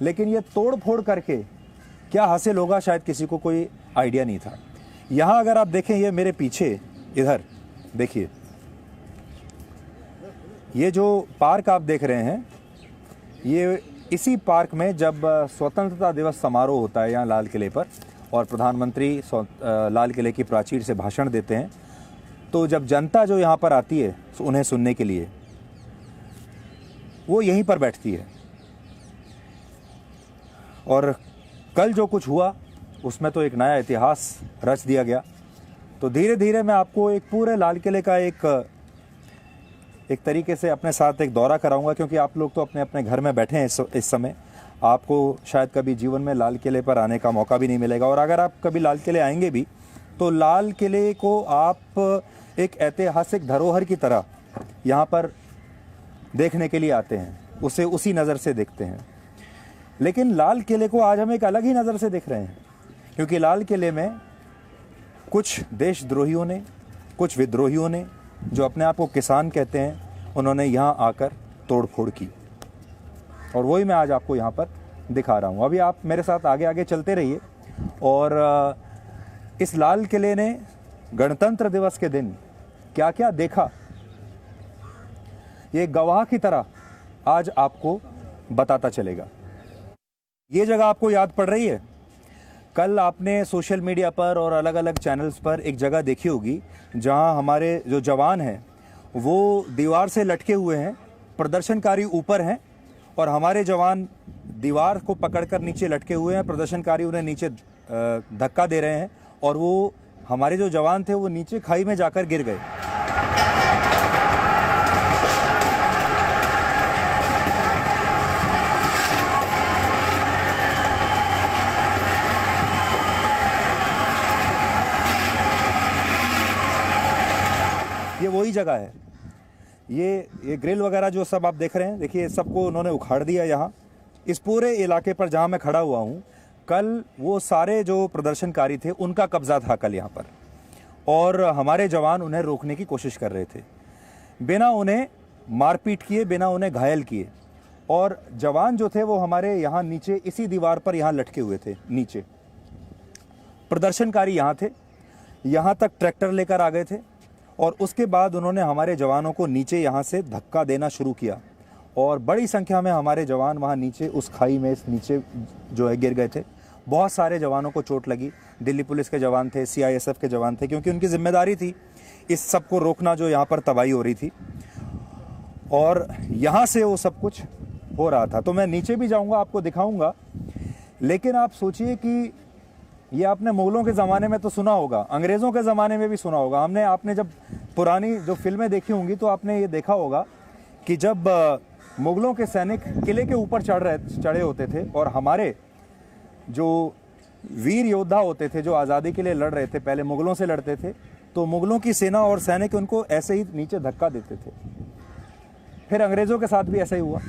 लेकिन ये तोड़ फोड़ करके क्या हासिल होगा शायद किसी को कोई आइडिया नहीं था। यहाँ अगर आप देखें, ये मेरे पीछे इधर देखिए, ये जो पार्क आप देख रहे हैं ये इसी पार्क में जब स्वतंत्रता दिवस समारोह होता है यहाँ लाल किले पर और प्रधानमंत्री लाल किले की प्राचीर से भाषण देते हैं, तो जब जनता जो यहाँ पर आती है उन्हें सुनने के लिए वो यहीं पर बैठती है। और कल जो कुछ हुआ उसमें तो एक नया इतिहास रच दिया गया। तो धीरे धीरे मैं आपको एक पूरे लाल किले का एक तरीके से अपने साथ एक दौरा कराऊंगा, क्योंकि आप लोग तो अपने अपने घर में बैठे हैं इस समय। आपको शायद कभी जीवन में लाल किले पर आने का मौका भी नहीं मिलेगा, और अगर आप कभी लाल किले आएंगे भी तो लाल किले को आप एक ऐतिहासिक धरोहर की तरह यहाँ पर देखने के लिए आते हैं, उसे उसी नज़र से देखते हैं। लेकिन लाल किले को आज हम एक अलग ही नज़र से देख रहे हैं, क्योंकि लाल किले में कुछ देशद्रोहियों ने, कुछ विद्रोहियों ने जो अपने आप को किसान कहते हैं, उन्होंने यहाँ आकर तोड़फोड़ की, और वही मैं आज आपको यहाँ पर दिखा रहा हूँ। अभी आप मेरे साथ आगे आगे चलते रहिए। और इस लाल किले ने गणतंत्र दिवस के दिन क्या क्या देखा, ये गवाह की तरह आज आपको बताता चलेगा। ये जगह आपको याद पड़ रही है? कल आपने सोशल मीडिया पर और अलग अलग चैनल्स पर एक जगह देखी होगी जहां हमारे जो जवान हैं वो दीवार से लटके हुए हैं, प्रदर्शनकारी ऊपर हैं और हमारे जवान दीवार को पकड़कर नीचे लटके हुए हैं। प्रदर्शनकारी उन्हें नीचे धक्का दे रहे हैं और वो हमारे जो जवान थे वो नीचे खाई में जाकर गिर गए। ये वही जगह है, ये ग्रिल वगैरह जो सब आप देख रहे हैं, देखिए सबको उन्होंने उखाड़ दिया। यहाँ इस पूरे इलाके पर जहाँ मैं खड़ा हुआ हूँ, कल वो सारे जो प्रदर्शनकारी थे उनका कब्जा था कल यहाँ पर, और हमारे जवान उन्हें रोकने की कोशिश कर रहे थे, बिना उन्हें मारपीट किए, बिना उन्हें घायल किए। और जवान जो थे वो हमारे यहाँ नीचे इसी दीवार पर यहाँ लटके हुए थे नीचे। प्रदर्शनकारी यहाँ थे, यहाँ तक ट्रैक्टर लेकर आ गए थे, और उसके बाद उन्होंने हमारे जवानों को नीचे यहाँ से धक्का देना शुरू किया, और बड़ी संख्या में हमारे जवान वहाँ नीचे उस खाई में नीचे जो है गिर गए थे। बहुत सारे जवानों को चोट लगी। दिल्ली पुलिस के जवान थे, CISF के जवान थे, क्योंकि उनकी जिम्मेदारी थी इस सब को रोकना जो यहाँ पर तबाही हो रही थी। और यहाँ से वो सब कुछ हो रहा था। तो मैं नीचे भी जाऊंगा, आपको दिखाऊंगा। लेकिन आप सोचिए कि ये आपने मुगलों के ज़माने में तो सुना होगा, अंग्रेज़ों के ज़माने में भी सुना होगा। आपने जब पुरानी जो फिल्में देखी होंगी तो आपने ये देखा होगा कि जब मुगलों के सैनिक किले के ऊपर चढ़े होते थे और हमारे जो वीर योद्धा होते थे जो आज़ादी के लिए लड़ रहे थे, पहले मुगलों से लड़ते थे, तो मुगलों की सेना और सैनिक उनको ऐसे ही नीचे धक्का देते थे। फिर अंग्रेज़ों के साथ भी ऐसा ही हुआ।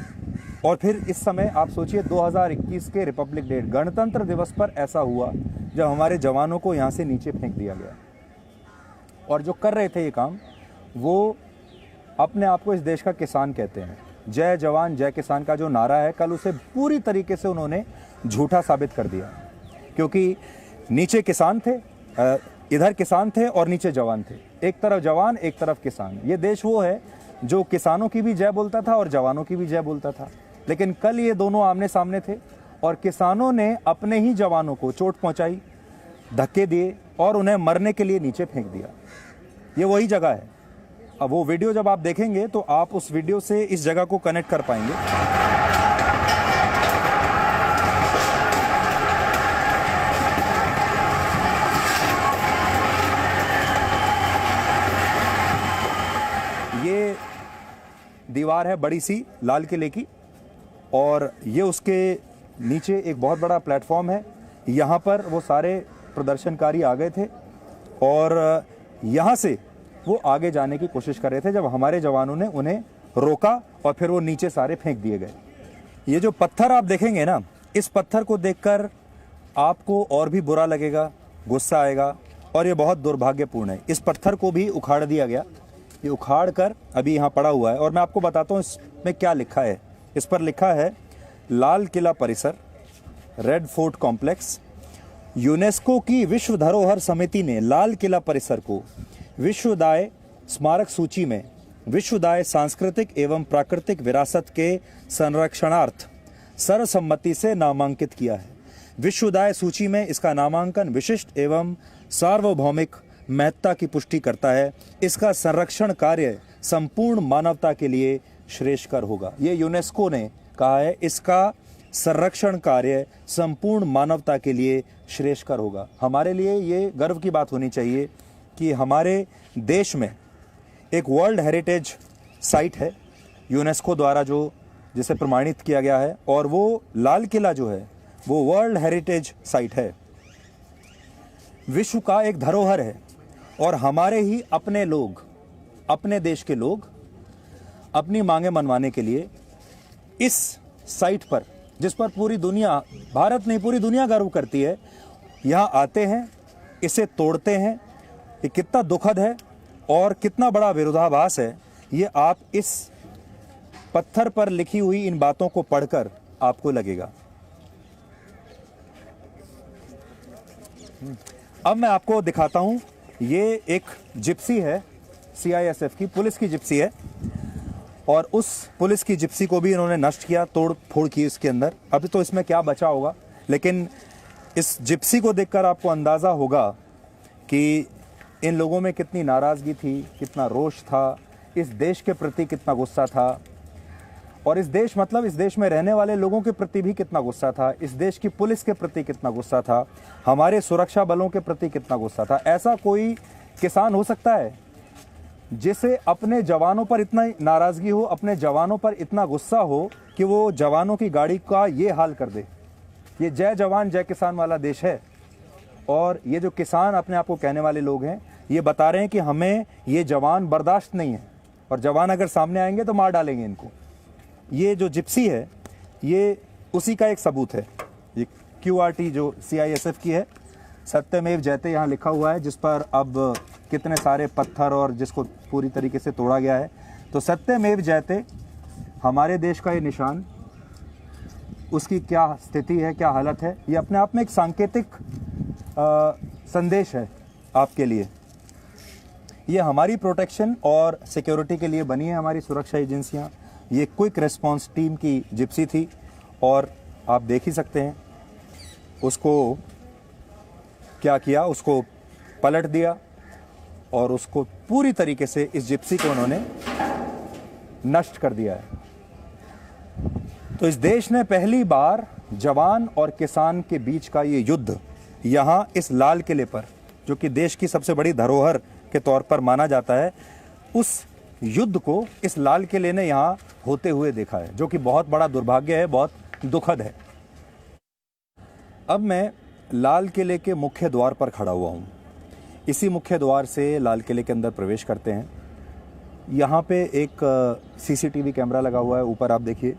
और फिर इस समय आप सोचिए 2021 के रिपब्लिक डे, गणतंत्र दिवस पर ऐसा हुआ जब हमारे जवानों को यहाँ से नीचे फेंक दिया गया। और जो कर रहे थे ये काम, वो अपने आप को इस देश का किसान कहते हैं। जय जवान जय किसान का जो नारा है, कल उसे पूरी तरीके से उन्होंने झूठा साबित कर दिया। क्योंकि नीचे किसान थे, इधर किसान थे और नीचे जवान थे। एक तरफ जवान, एक तरफ किसान। ये देश वो है जो किसानों की भी जय बोलता था और जवानों की भी जय बोलता था। लेकिन कल ये दोनों आमने सामने थे और किसानों ने अपने ही जवानों को चोट पहुंचाई, धक्के दिए और उन्हें मरने के लिए नीचे फेंक दिया। ये वही जगह है। अब वो वीडियो जब आप देखेंगे तो आप उस वीडियो से इस जगह को कनेक्ट कर पाएंगे। ये दीवार है बड़ी सी लाल किले की और ये उसके नीचे एक बहुत बड़ा प्लेटफॉर्म है। यहाँ पर वो सारे प्रदर्शनकारी आ गए थे और यहाँ से वो आगे जाने की कोशिश कर रहे थे जब हमारे जवानों ने उन्हें रोका और फिर वो नीचे सारे फेंक दिए गए। ये जो पत्थर आप देखेंगे ना, इस पत्थर को देखकर आपको और भी बुरा लगेगा, गुस्सा आएगा और ये बहुत दुर्भाग्यपूर्ण है। इस पत्थर को भी उखाड़ दिया गया। ये उखाड़ कर अभी यहाँ पड़ा हुआ है और मैं आपको बताता हूँ इसमें क्या लिखा है। इस पर लिखा है लाल किला परिसर, रेड फोर्ट कॉम्प्लेक्स। यूनेस्को की विश्व धरोहर समिति ने लाल किला परिसर को विश्वदाय स्मारक सूची में विश्वदाय सांस्कृतिक एवं प्राकृतिक विरासत के संरक्षणार्थ सर्वसम्मति से नामांकित किया है। विश्वदाय सूची में इसका नामांकन विशिष्ट एवं सार्वभौमिक महत्ता की पुष्टि करता है। इसका संरक्षण कार्य संपूर्ण मानवता के लिए श्रेयस्कर होगा। ये यूनेस्को ने कहा है, इसका संरक्षण कार्य संपूर्ण मानवता के लिए श्रेयस्कर होगा। हमारे लिए ये गर्व की बात होनी चाहिए कि हमारे देश में एक वर्ल्ड हेरिटेज साइट है यूनेस्को द्वारा जिसे प्रमाणित किया गया है और वो लाल किला जो है वो वर्ल्ड हेरिटेज साइट है, विश्व का एक धरोहर है। और हमारे ही अपने लोग, अपने देश के लोग अपनी मांगे मनवाने के लिए इस साइट पर, जिस पर पूरी दुनिया, भारत नहीं पूरी दुनिया गर्व करती है, यहाँ आते हैं, इसे तोड़ते हैं। ये कितना दुखद है और कितना बड़ा विरोधाभास है, ये आप इस पत्थर पर लिखी हुई इन बातों को पढ़कर आपको लगेगा। अब मैं आपको दिखाता हूं, ये एक जिप्सी है, CISF की पुलिस की जिप्सी है और उस पुलिस की जिप्सी को भी इन्होंने नष्ट किया, तोड़ फोड़ की इसके अंदर। अभी तो इसमें क्या बचा होगा, लेकिन इस जिप्सी को देखकर आपको अंदाज़ा होगा कि इन लोगों में कितनी नाराज़गी थी, कितना रोष था, इस देश के प्रति कितना गुस्सा था और इस देश में रहने वाले लोगों के प्रति भी कितना गुस्सा था, इस देश की पुलिस के प्रति कितना गुस्सा था, हमारे सुरक्षा बलों के प्रति कितना गुस्सा था। ऐसा कोई किसान हो सकता है जिसे अपने जवानों पर इतना नाराज़गी हो, अपने जवानों पर इतना गुस्सा हो कि वो जवानों की गाड़ी का ये हाल कर दे। ये जय जवान जय किसान वाला देश है और ये जो किसान अपने आप को कहने वाले लोग हैं, ये बता रहे हैं कि हमें ये जवान बर्दाश्त नहीं है और जवान अगर सामने आएंगे तो मार डालेंगे इनको। ये जो जिप्सी है ये उसी का एक सबूत है। ये QRT जो CISF की है, सत्यमेव जयते यहाँ लिखा हुआ है, जिस पर अब कितने सारे पत्थर और जिसको पूरी तरीके से तोड़ा गया है। तो सत्यमेव जयते हमारे देश का ये निशान, उसकी क्या स्थिति है, क्या हालत है, ये अपने आप में एक सांकेतिक संदेश है आपके लिए। ये हमारी प्रोटेक्शन और सिक्योरिटी के लिए बनी है हमारी सुरक्षा एजेंसियां। ये क्विक रिस्पांस टीम की जिप्सी थी और आप देख ही सकते हैं उसको क्या किया, उसको पलट दिया और उसको पूरी तरीके से इस जिप्सी को उन्होंने नष्ट कर दिया है। तो इस देश ने पहली बार जवान और किसान के बीच का ये युद्ध यहाँ इस लाल किले पर, जो कि देश की सबसे बड़ी धरोहर के तौर पर माना जाता है, उस युद्ध को इस लाल किले ने यहाँ होते हुए देखा है, जो कि बहुत बड़ा दुर्भाग्य है, बहुत दुखद है। अब मैं लाल किले के मुख्य द्वार पर खड़ा हुआ हूँ। इसी मुख्य द्वार से लाल किले के अंदर प्रवेश करते हैं। यहाँ पे एक सीसीटीवी कैमरा लगा हुआ है, ऊपर आप देखिए।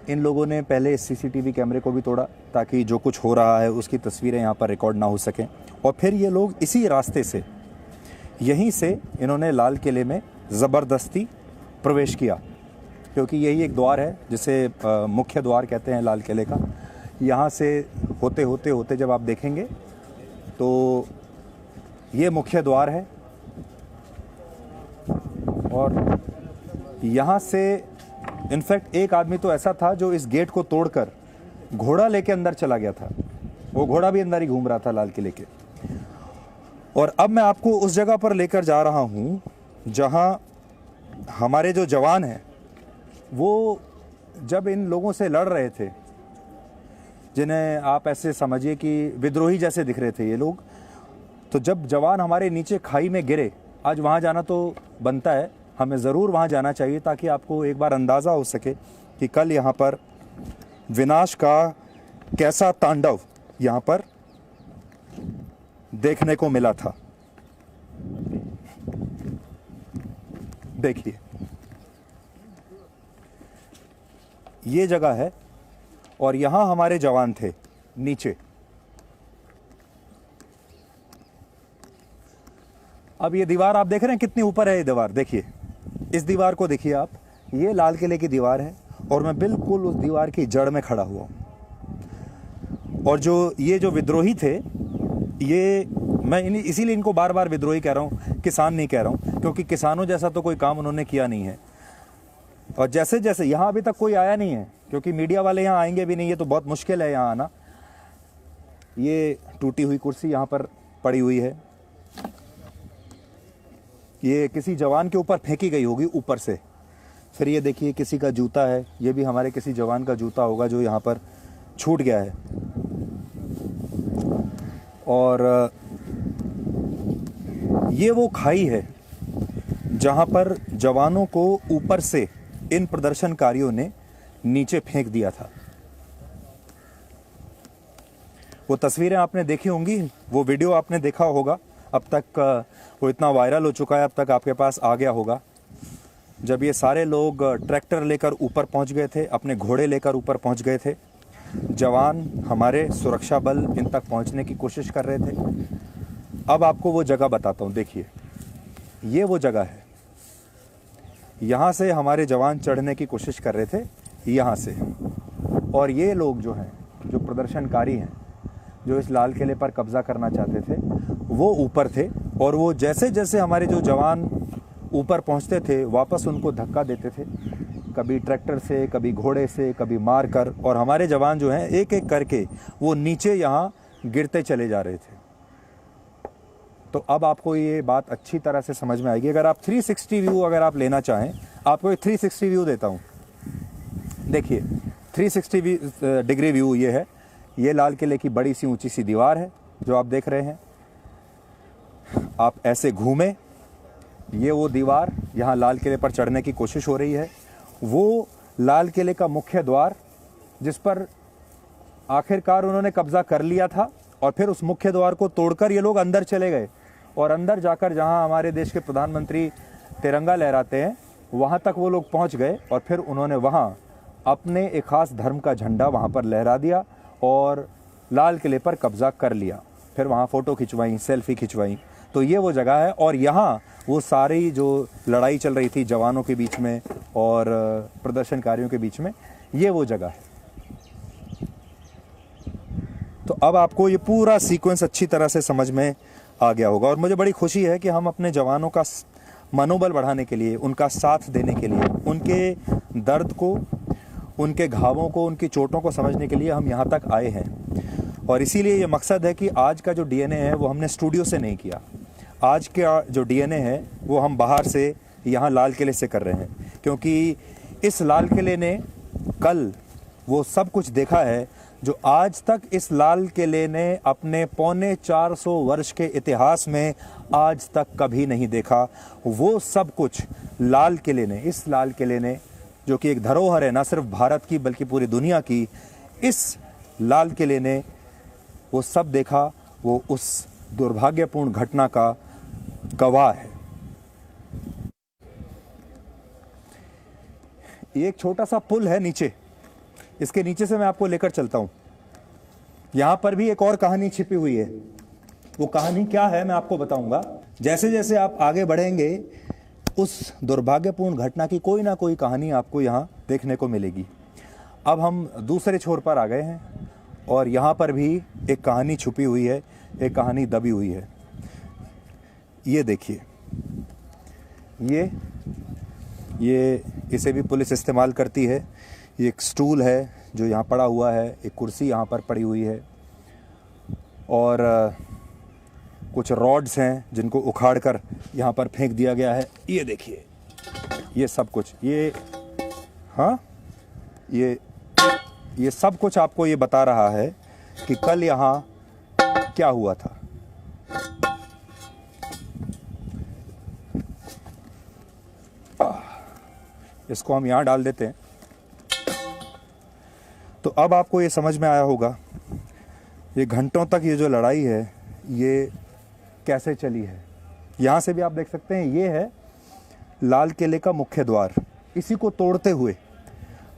इन लोगों ने पहले इस सीसीटीवी कैमरे को भी तोड़ा ताकि जो कुछ हो रहा है उसकी तस्वीरें यहाँ पर रिकॉर्ड ना हो सकें, और फिर ये लोग इसी रास्ते से, यहीं से इन्होंने लाल किले में ज़बरदस्ती प्रवेश किया, क्योंकि यही एक द्वार है जिसे मुख्य द्वार कहते हैं लाल किले का। यहाँ से होते होते होते जब आप देखेंगे तो ये मुख्य द्वार है, और यहाँ से इनफैक्ट एक आदमी तो ऐसा था जो इस गेट को तोड़कर घोड़ा लेके अंदर चला गया था। वो घोड़ा भी अंदर ही घूम रहा था लाल किले के। और अब मैं आपको उस जगह पर लेकर जा रहा हूँ जहाँ हमारे जो जवान हैं वो जब इन लोगों से लड़ रहे थे, जिन्हें आप ऐसे समझिए कि विद्रोही जैसे दिख रहे थे ये लोग, तो जब जवान हमारे नीचे खाई में गिरे, आज वहाँ जाना तो बनता है, हमें ज़रूर वहाँ जाना चाहिए ताकि आपको एक बार अंदाज़ा हो सके कि कल यहाँ पर विनाश का कैसा तांडव यहाँ पर देखने को मिला था। देखिए ये जगह है और यहाँ हमारे जवान थे नीचे। अब ये दीवार आप देख रहे हैं कितनी ऊपर है ये दीवार, देखिए इस दीवार को देखिए आप, ये लाल किले की दीवार है और मैं बिल्कुल उस दीवार की जड़ में खड़ा हुआ हूँ। और जो ये जो विद्रोही थे, ये मैं इसीलिए इनको बार बार विद्रोही कह रहा हूँ, किसान नहीं कह रहा हूँ, क्योंकि किसानों जैसा तो कोई काम उन्होंने किया नहीं है। और जैसे जैसे यहाँ अभी तक कोई आया नहीं है, क्योंकि मीडिया वाले यहाँ आएंगे भी नहीं, ये तो बहुत मुश्किल है यहाँ आना। ये टूटी हुई कुर्सी यहाँ पर पड़ी हुई है, ये किसी जवान के ऊपर फेंकी गई होगी ऊपर से। फिर ये देखिए किसी का जूता है, ये भी हमारे किसी जवान का जूता होगा जो यहाँ पर छूट गया है। और ये वो खाई है जहाँ पर जवानों को ऊपर से इन प्रदर्शनकारियों ने नीचे फेंक दिया था। वो तस्वीरें आपने देखी होंगी, वो वीडियो आपने देखा होगा, अब तक वो इतना वायरल हो चुका है, अब तक आपके पास आ गया होगा। जब ये सारे लोग ट्रैक्टर लेकर ऊपर पहुंच गए थे, अपने घोड़े लेकर ऊपर पहुंच गए थे, जवान हमारे सुरक्षा बल इन तक पहुंचने की कोशिश कर रहे थे। अब आपको वो जगह बताता हूं, देखिए ये वो जगह है, यहाँ से हमारे जवान चढ़ने की कोशिश कर रहे थे, यहाँ से। और ये लोग जो हैं, जो प्रदर्शनकारी हैं, जो इस लाल किले पर कब्जा करना चाहते थे, वो ऊपर थे। और वो जैसे जैसे हमारे जो जवान ऊपर पहुंचते थे, वापस उनको धक्का देते थे, कभी ट्रैक्टर से, कभी घोड़े से, कभी मार कर। और हमारे जवान जो हैं एक एक करके वो नीचे यहाँ गिरते चले जा रहे थे। तो अब आपको ये बात अच्छी तरह से समझ में आएगी। अगर आप 360 व्यू अगर आप लेना चाहें, आपको एक 360 व्यू देता हूँ। देखिए 360 डिग्री व्यू ये है, ये लाल किले की बड़ी सी ऊंची सी दीवार है जो आप देख रहे हैं। आप ऐसे घूमें, ये वो दीवार, यहाँ लाल किले पर चढ़ने की कोशिश हो रही है। वो लाल किले का मुख्य द्वार जिस पर आखिरकार उन्होंने कब्जा कर लिया था, और फिर उस मुख्य द्वार को तोड़कर ये लोग अंदर चले गए। और अंदर जाकर जहाँ हमारे देश के प्रधानमंत्री तिरंगा लहराते हैं, वहाँ तक वो लोग पहुँच गए। और फिर उन्होंने वहाँ अपने एक खास धर्म का झंडा वहाँ पर लहरा दिया और लाल किले पर कब्जा कर लिया। फिर वहाँ फ़ोटो खिंचवाई, सेल्फी खिंचवाई। तो ये वो जगह है, और यहाँ वो सारी जो लड़ाई चल रही थी जवानों के बीच में और प्रदर्शनकारियों के बीच में, ये वो जगह है। तो अब आपको ये पूरा सीक्वेंस अच्छी तरह से समझ में आ गया होगा। और मुझे बड़ी खुशी है कि हम अपने जवानों का मनोबल बढ़ाने के लिए, उनका साथ देने के लिए, उनके दर्द को, उनके घावों को, उनकी चोटों को समझने के लिए हम यहाँ तक आए हैं। और इसीलिए ये मकसद है कि आज का जो डीएनए है वो हमने स्टूडियो से नहीं किया। आज का जो डीएनए है वो हम बाहर से, यहाँ लाल किले से कर रहे हैं, क्योंकि इस लाल किले ने कल वो सब कुछ देखा है जो आज तक इस लाल किले ने अपने 450 वर्ष के इतिहास में आज तक कभी नहीं देखा। वो सब कुछ लाल किले ने, इस लाल किले ने, जो कि एक धरोहर है न सिर्फ भारत की बल्कि पूरी दुनिया की, इस लाल किले ने वो सब देखा। वो उस दुर्भाग्यपूर्ण घटना का गवाह है। ये एक छोटा सा पुल है नीचे, इसके नीचे से मैं आपको लेकर चलता हूं। यहां पर भी एक और कहानी छिपी हुई है। वो कहानी क्या है मैं आपको बताऊंगा। जैसे जैसे आप आगे बढ़ेंगे उस दुर्भाग्यपूर्ण घटना की कोई ना कोई कहानी आपको यहां देखने को मिलेगी। अब हम दूसरे छोर पर आ गए हैं और यहां पर भी एक कहानी छुपी हुई है, एक कहानी दबी हुई है। ये देखिए, ये इसे भी पुलिस इस्तेमाल करती है। ये एक स्टूल है जो यहाँ पड़ा हुआ है, एक कुर्सी यहाँ पर पड़ी हुई है और कुछ रॉड्स हैं जिनको उखाड़ कर यहाँ पर फेंक दिया गया है। ये देखिए, ये सब कुछ, ये हाँ, ये सब कुछ आपको ये बता रहा है कि कल यहाँ क्या हुआ था। इसको हम यहाँ डाल देते हैं। तो अब आपको ये समझ में आया होगा ये घंटों तक ये जो लड़ाई है ये कैसे चली है। यहाँ से भी आप देख सकते हैं, ये है लाल किले का मुख्य द्वार। इसी को तोड़ते हुए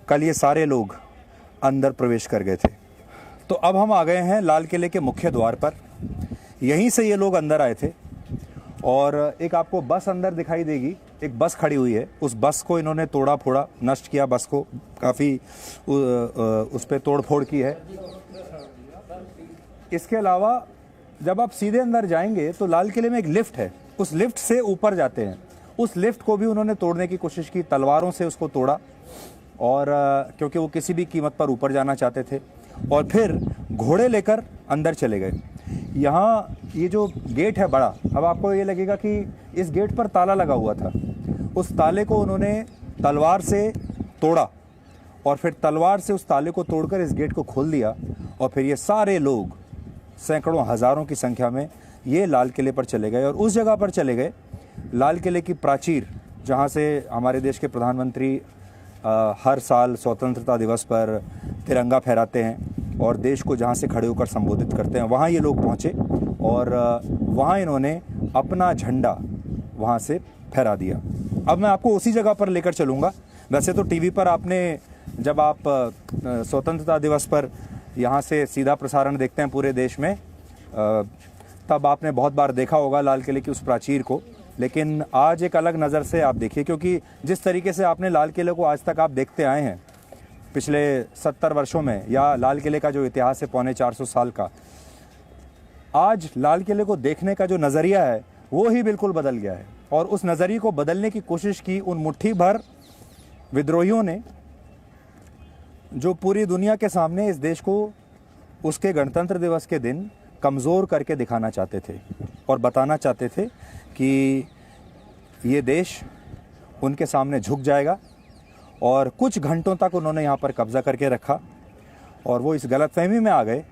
कल ये सारे लोग अंदर प्रवेश कर गए थे। तो अब हम आ गए हैं लाल किले के मुख्य द्वार पर। यहीं से ये लोग अंदर आए थे और एक आपको बस अंदर दिखाई देगी, एक बस खड़ी हुई है। उस बस को इन्होंने तोड़ा फोड़ा, नष्ट किया, बस को काफ़ी उस पर तोड़ फोड़ की है। इसके अलावा जब आप सीधे अंदर जाएंगे तो लाल किले में एक लिफ्ट है, उस लिफ्ट से ऊपर जाते हैं। उस लिफ्ट को भी उन्होंने तोड़ने की कोशिश की, तलवारों से उसको तोड़ा और क्योंकि वो किसी भी कीमत पर ऊपर जाना चाहते थे। और फिर घोड़े लेकर अंदर चले गए। यहाँ ये जो गेट है बड़ा, अब आपको ये लगेगा कि इस गेट पर ताला लगा हुआ था। उस ताले को उन्होंने तलवार से तोड़ा और फिर तलवार से उस ताले को तोड़कर इस गेट को खोल दिया और फिर ये सारे लोग सैकड़ों हज़ारों की संख्या में ये लाल किले पर चले गए और उस जगह पर चले गए लाल किले की प्राचीर, जहाँ से हमारे देश के प्रधानमंत्री हर साल स्वतंत्रता दिवस पर तिरंगा फहराते हैं और देश को जहाँ से खड़े होकर संबोधित करते हैं, वहाँ ये लोग पहुँचे और वहाँ इन्होंने अपना झंडा वहाँ से फहरा दिया। अब मैं आपको उसी जगह पर लेकर चलूँगा। वैसे तो टीवी पर आपने, जब आप स्वतंत्रता दिवस पर यहाँ से सीधा प्रसारण देखते हैं पूरे देश में, तब आपने बहुत बार देखा होगा लाल किले की उस प्राचीर को। लेकिन आज एक अलग नज़र से आप देखिए, क्योंकि जिस तरीके से आपने लाल किले को आज तक आप देखते आए हैं पिछले 70 वर्षों में, या लाल किले का जो इतिहास है 450 साल का, आज लाल किले को देखने का जो नज़रिया है वो ही बिल्कुल बदल गया है। और उस नज़रिए को बदलने की कोशिश की उन मुट्ठी भर विद्रोहियों ने, जो पूरी दुनिया के सामने इस देश को उसके गणतंत्र दिवस के दिन कमज़ोर करके दिखाना चाहते थे और बताना चाहते थे कि ये देश उनके सामने झुक जाएगा। और कुछ घंटों तक उन्होंने यहाँ पर कब्ज़ा करके रखा और वो इस गलतफहमी में आ गए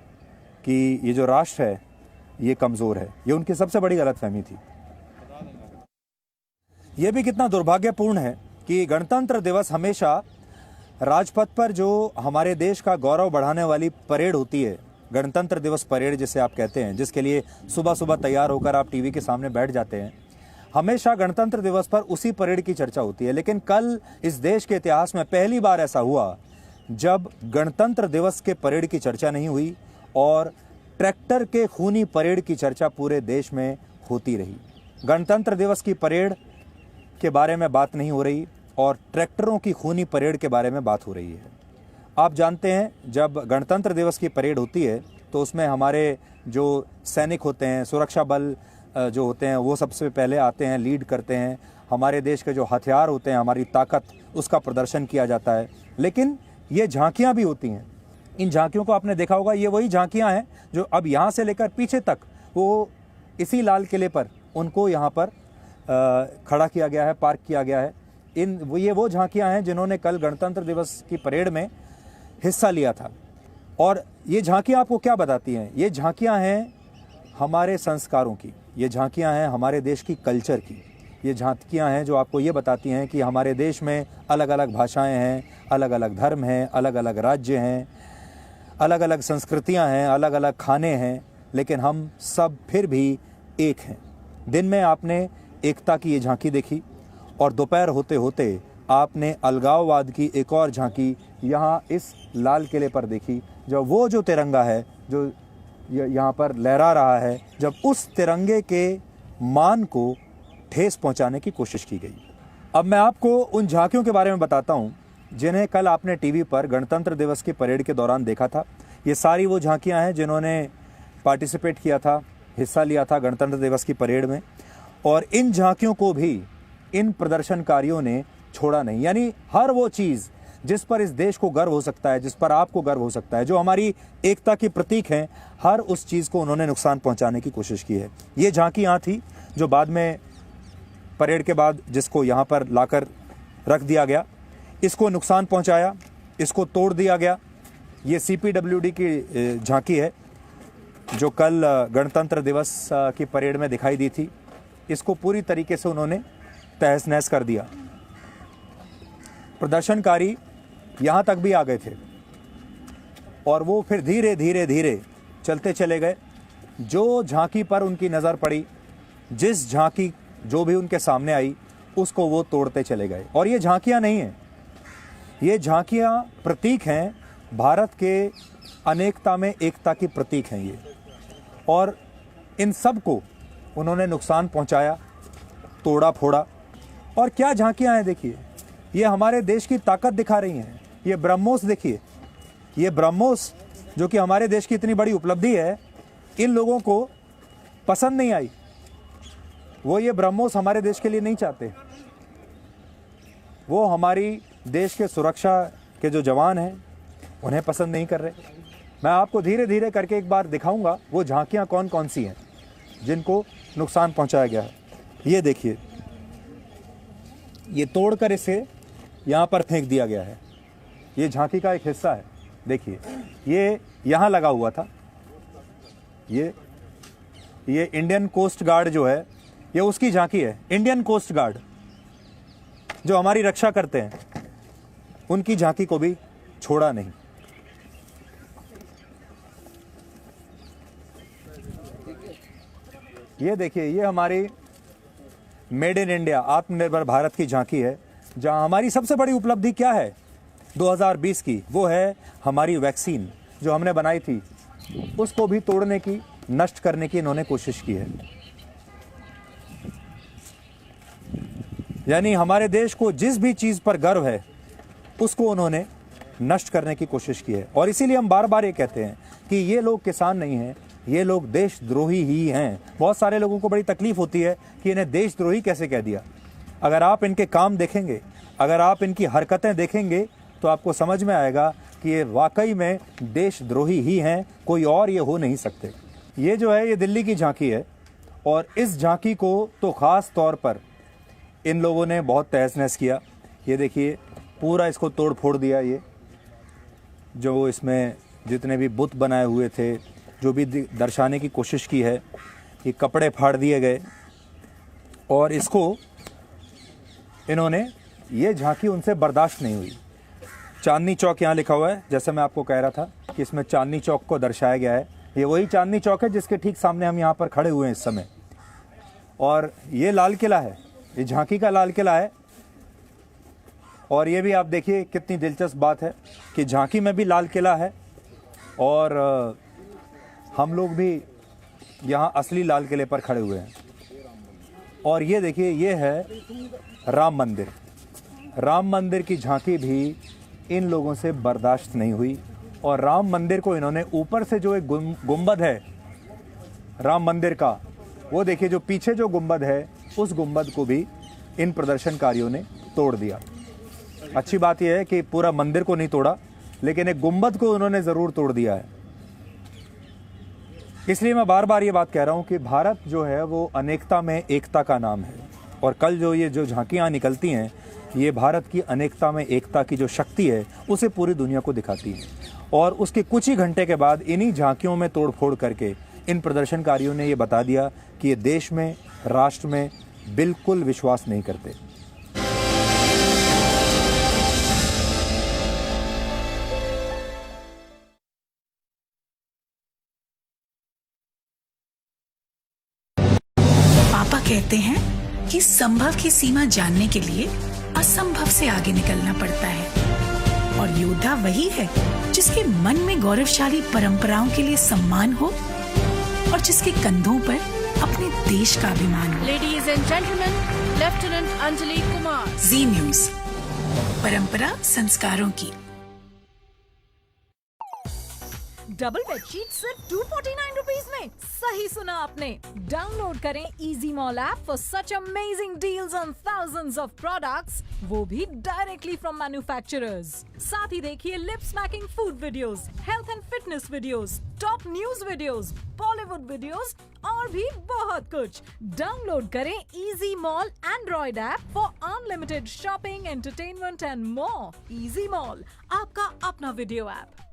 कि ये जो राष्ट्र है ये कमज़ोर है। ये उनकी सबसे बड़ी गलतफहमी थी। ये भी कितना दुर्भाग्यपूर्ण है कि गणतंत्र दिवस हमेशा राजपथ पर जो हमारे देश का गौरव बढ़ाने वाली परेड होती है, गणतंत्र दिवस परेड जिसे आप कहते हैं, जिसके लिए सुबह सुबह तैयार होकर आप टीवी के सामने बैठ जाते हैं, हमेशा गणतंत्र दिवस पर उसी परेड की चर्चा होती है। लेकिन कल इस देश के इतिहास में पहली बार ऐसा हुआ जब गणतंत्र दिवस के परेड की चर्चा नहीं हुई और ट्रैक्टर के खूनी परेड की चर्चा पूरे देश में होती रही। गणतंत्र दिवस की परेड के बारे में बात नहीं हो रही और ट्रैक्टरों की खूनी परेड के बारे में बात हो रही है। आप जानते हैं, जब गणतंत्र दिवस की परेड होती है तो उसमें हमारे जो सैनिक होते हैं, सुरक्षा बल जो होते हैं, वो सबसे पहले आते हैं, लीड करते हैं। हमारे देश के जो हथियार होते हैं, हमारी ताकत, उसका प्रदर्शन किया जाता है। लेकिन ये झांकियाँ भी होती हैं। इन झांकियों को आपने देखा होगा, ये वही झांकियाँ हैं जो अब यहाँ से लेकर पीछे तक वो इसी लाल किले पर उनको यहाँ पर खड़ा किया गया है, पार्क किया गया है। ये वो झांकियाँ हैं जिन्होंने कल गणतंत्र दिवस की परेड में हिस्सा लिया था। और ये झांकियाँ आपको क्या बताती हैं? ये झांकियाँ हैं हमारे संस्कारों की, ये झांकियाँ हैं हमारे देश की कल्चर की, ये झांकियाँ हैं जो आपको ये बताती हैं कि हमारे देश में अलग अलग भाषाएं हैं, अलग अलग धर्म हैं, अलग अलग राज्य हैं, अलग अलग संस्कृतियाँ हैं, अलग अलग खाने हैं, लेकिन हम सब फिर भी एक हैं। दिन में आपने एकता की ये झांकी देखी और दोपहर होते होते आपने अलगाववाद की एक और झांकी यहाँ इस लाल किले पर देखी। जब वो जो तिरंगा है जो यहाँ पर लहरा रहा है, जब उस तिरंगे के मान को ठेस पहुँचाने की कोशिश की गई। अब मैं आपको उन झांकियों के बारे में बताता हूँ जिन्हें कल आपने टीवी पर गणतंत्र दिवस की परेड के दौरान देखा था। ये सारी वो झांकियाँ हैं जिन्होंने पार्टिसिपेट किया था, हिस्सा लिया था गणतंत्र दिवस की परेड में। और इन झांकियों को भी इन प्रदर्शनकारियों ने छोड़ा नहीं। यानी हर वो चीज़ जिस पर इस देश को गर्व हो सकता है, जिस पर आपको गर्व हो सकता है, जो हमारी एकता की प्रतीक हैं, हर उस चीज़ को उन्होंने नुकसान पहुंचाने की कोशिश की है। ये झांकी यहाँ थी जो बाद में परेड के बाद जिसको यहाँ पर लाकर रख दिया गया, इसको नुकसान पहुँचाया, इसको तोड़ दिया गया। ये CPWD की झांकी है जो कल गणतंत्र दिवस की परेड में दिखाई दी थी। इसको पूरी तरीके से उन्होंने तहस नहस कर दिया। प्रदर्शनकारी यहाँ तक भी आ गए थे और वो फिर धीरे धीरे धीरे चलते चले गए। जो झांकी पर उनकी नज़र पड़ी, जिस झांकी जो भी उनके सामने आई, उसको वो तोड़ते चले गए। और ये झांकियाँ नहीं हैं, ये झांकियाँ प्रतीक हैं भारत के अनेकता में एकता की प्रतीक हैं ये। और इन सब को उन्होंने नुकसान पहुंचाया, तोड़ा फोड़ा। और क्या झांकियां हैं देखिए, ये हमारे देश की ताकत दिखा रही हैं। ये ब्रह्मोस देखिए, ये ब्रह्मोस जो कि हमारे देश की इतनी बड़ी उपलब्धि है, इन लोगों को पसंद नहीं आई। वो ये ब्रह्मोस हमारे देश के लिए नहीं चाहते। वो हमारी देश के सुरक्षा के जो जवान हैं उन्हें पसंद नहीं कर रहे। मैं आपको धीरे धीरे करके एक बार दिखाऊंगा वो झांकियां कौन कौन सी हैं जिनको नुकसान पहुंचाया गया है। ये देखिए, ये तोड़कर इसे यहाँ पर फेंक दिया गया है। ये झांकी का एक हिस्सा है। देखिए, ये यहाँ लगा हुआ था। ये इंडियन कोस्ट गार्ड जो है, ये उसकी झांकी है। इंडियन कोस्ट गार्ड जो हमारी रक्षा करते हैं, उनकी झांकी को भी छोड़ा नहीं। ये देखिए, ये हमारी मेड इन इंडिया आत्मनिर्भर भारत की झांकी है, जहां हमारी सबसे बड़ी उपलब्धि क्या है 2020 की, वो है हमारी वैक्सीन जो हमने बनाई थी। उसको भी तोड़ने की, नष्ट करने की इन्होंने कोशिश की है। यानी हमारे देश को जिस भी चीज़ पर गर्व है उसको उन्होंने नष्ट करने की कोशिश की है। और इसीलिए हम बार बार ये कहते हैं कि ये लोग किसान नहीं हैं, ये लोग देशद्रोही ही हैं। बहुत सारे लोगों को बड़ी तकलीफ होती है कि इन्हें देशद्रोही कैसे कह दिया। अगर आप इनके काम देखेंगे, अगर आप इनकी हरकतें देखेंगे, तो आपको समझ में आएगा कि ये वाकई में देशद्रोही ही हैं, कोई और ये हो नहीं सकते। ये जो है, ये दिल्ली की झांकी है और इस झांकी को तो ख़ास तौर पर इन लोगों ने बहुत तहस नहस किया। ये देखिए, पूरा इसको तोड़ फोड़ दिया। ये जो इसमें जितने भी बुत बनाए हुए थे, जो भी दर्शाने की कोशिश की है, ये कपड़े फाड़ दिए गए। और इसको इन्होंने, ये झांकी उनसे बर्दाश्त नहीं हुई। चांदनी चौक यहाँ लिखा हुआ है, जैसे मैं आपको कह रहा था कि इसमें चांदनी चौक को दर्शाया गया है। ये वही चांदनी चौक है जिसके ठीक सामने हम यहाँ पर खड़े हुए हैं इस समय। और ये लाल किला है, ये झांकी का लाल किला है। और ये भी आप देखिए कितनी दिलचस्प बात है कि झांकी में भी लाल किला है और हम लोग भी यहाँ असली लाल किले पर खड़े हुए हैं। और ये देखिए, ये है राम मंदिर। राम मंदिर की झांकी भी इन लोगों से बर्दाश्त नहीं हुई। और राम मंदिर को इन्होंने ऊपर से जो एक गुंबद है राम मंदिर का, वो देखिए, जो पीछे जो गुंबद है, उस गुंबद को भी इन प्रदर्शनकारियों ने तोड़ दिया। अच्छी बात यह है कि पूरा मंदिर को नहीं तोड़ा, लेकिन एक गुंबद को उन्होंने ज़रूर तोड़ दिया है। इसलिए मैं बार बार ये बात कह रहा हूँ कि भारत जो है वो अनेकता में एकता का नाम है। और कल जो ये जो झांकियाँ निकलती हैं, ये भारत की अनेकता में एकता की जो शक्ति है उसे पूरी दुनिया को दिखाती है। और उसके कुछ ही घंटे के बाद इन्हीं झांकियों में तोड़फोड़ करके इन प्रदर्शनकारियों ने ये बता दिया कि ये देश में, राष्ट्र में बिल्कुल विश्वास नहीं करते। पापा कहते हैं कि संभव की सीमा जानने के लिए असंभव से आगे निकलना पड़ता है, और योद्धा वही है जिसके मन में गौरवशाली परंपराओं के लिए सम्मान हो और जिसके कंधों पर अपने देश का अभिमान हो। Ladies and gentleman, lieutenant Anjali Kumar. Zee news, परंपरा संस्कारों की। डबल बेडशीट सिर्फ 249 रुपीज में। सही सुना आपने। डाउनलोड करें easy mall app for such amazing deals on thousands of products, वो भी डायरेक्टली फ्रॉम मैन्युफैक्चरर्स। साथ ही देखिए lip smacking food videos, health and fitness videos, top news videos, Bollywood videos और भी बहुत कुछ। डाउनलोड करें easy mall Android app for unlimited shopping, entertainment and more. Easy mall, आपका अपना वीडियो ऐप।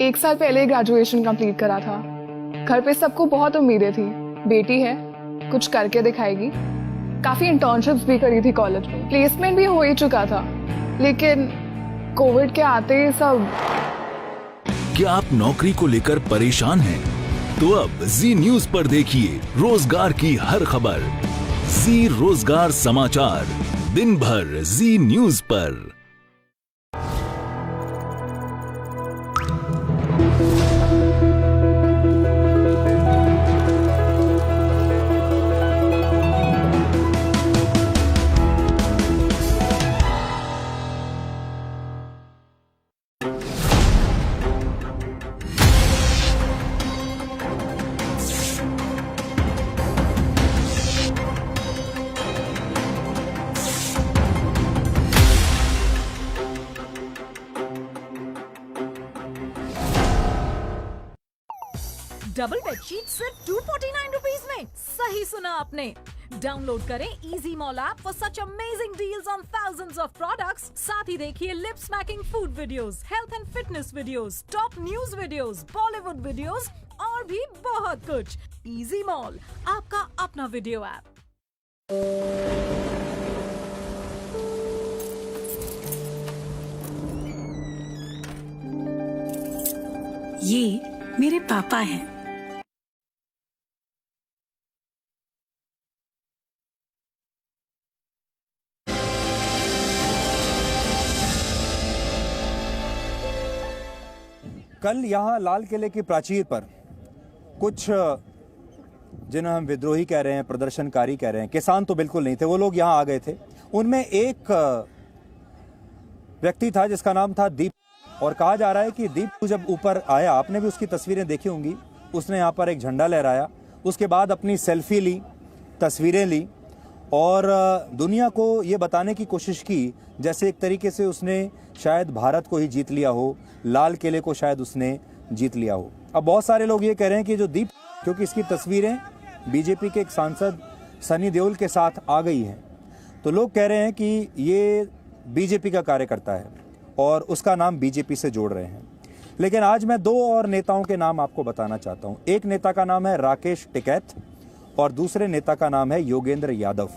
एक साल पहले ग्रेजुएशन कंप्लीट करा था। घर पे सबको बहुत उम्मीदें थी, बेटी है, कुछ करके दिखाएगी। काफी इंटर्नशिप्स भी करी थी कॉलेज में, प्लेसमेंट भी हो ही चुका था, लेकिन कोविड के आते ही सब। क्या आप नौकरी को लेकर परेशान हैं? तो अब जी न्यूज पर देखिए रोजगार की हर खबर। जी रोजगार समाचार, दिन भर जी न्यूज पर। डबल बेडशीट सिर्फ 249 रुपीज में। सही सुना आपने। डाउनलोड करें easy mall app for such amazing deals on thousands of products. साथ ही देखिए lip smacking food videos, health and fitness videos, top news videos, Bollywood videos और भी बहुत कुछ। इजी मॉल, आपका अपना वीडियो ऐप। ये मेरे पापा हैं। कल यहाँ लाल किले की प्राचीर पर कुछ जिन्हें हम विद्रोही कह रहे हैं, प्रदर्शनकारी कह रहे हैं, किसान तो बिल्कुल नहीं थे, वो लोग यहाँ आ गए थे। उनमें एक व्यक्ति था जिसका नाम था दीप, और कहा जा रहा है कि दीप जब ऊपर आया, आपने भी उसकी तस्वीरें देखी होंगी, उसने यहाँ पर एक झंडा लहराया, उसके बाद अपनी सेल्फी ली, तस्वीरें ली और दुनिया को ये बताने की कोशिश की जैसे एक तरीके से उसने शायद भारत को ही जीत लिया हो, लाल किले को शायद उसने जीत लिया हो। अब बहुत सारे लोग ये कह रहे हैं कि जो दीप, क्योंकि इसकी तस्वीरें बीजेपी के एक सांसद सनी देओल के साथ आ गई हैं, तो लोग कह रहे हैं कि ये बीजेपी का कार्यकर्ता है और उसका नाम बीजेपी से जोड़ रहे हैं। लेकिन आज मैं दो और नेताओं के नाम आपको बताना चाहता हूं। एक नेता का नाम है राकेश टिकैत और दूसरे नेता का नाम है योगेंद्र यादव।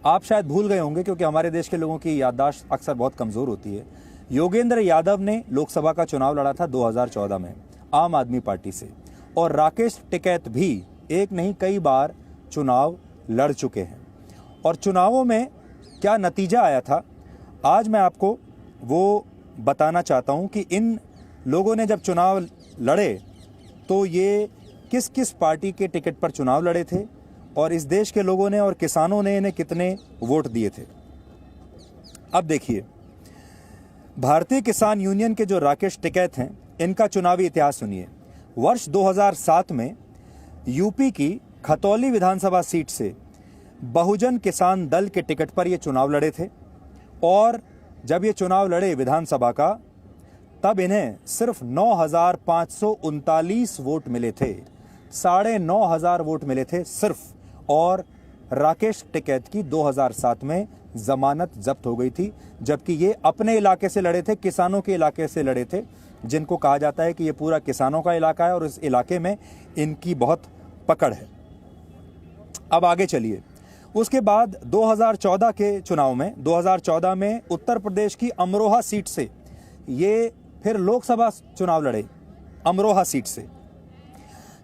आप शायद भूल गए होंगे क्योंकि हमारे देश के लोगों की याददाश्त अक्सर बहुत कमजोर होती है। योगेंद्र यादव ने लोकसभा का चुनाव लड़ा था 2014 में आम आदमी पार्टी से, और राकेश टिकैत भी एक नहीं कई बार चुनाव लड़ चुके हैं। और चुनावों में क्या नतीजा आया था, आज मैं आपको वो बताना चाहता हूं कि इन लोगों ने जब चुनाव लड़े तो ये किस किस पार्टी के टिकट पर चुनाव लड़े थे और इस देश के लोगों ने और किसानों ने इन्हें कितने वोट दिए थे। अब देखिए, भारतीय किसान यूनियन के जो राकेश टिकैत हैं, इनका चुनावी इतिहास सुनिए। वर्ष 2007 में यूपी की खतौली विधानसभा सीट से बहुजन किसान दल के टिकट पर ये चुनाव लड़े थे और जब ये चुनाव लड़े विधानसभा का तब इन्हें सिर्फ 9,539 वोट मिले थे, 9,500 वोट मिले थे सिर्फ। और राकेश टिकैत की 2007 में जमानत जब्त हो गई थी, जबकि ये अपने इलाके से लड़े थे, किसानों के इलाके से लड़े थे, जिनको कहा जाता है कि ये पूरा किसानों का इलाका है और इस इलाके में इनकी बहुत पकड़ है। अब आगे चलिए। उसके बाद 2014 के चुनाव में 2014 में उत्तर प्रदेश की अमरोहा सीट से ये फिर लोकसभा चुनाव लड़े, अमरोहा सीट से,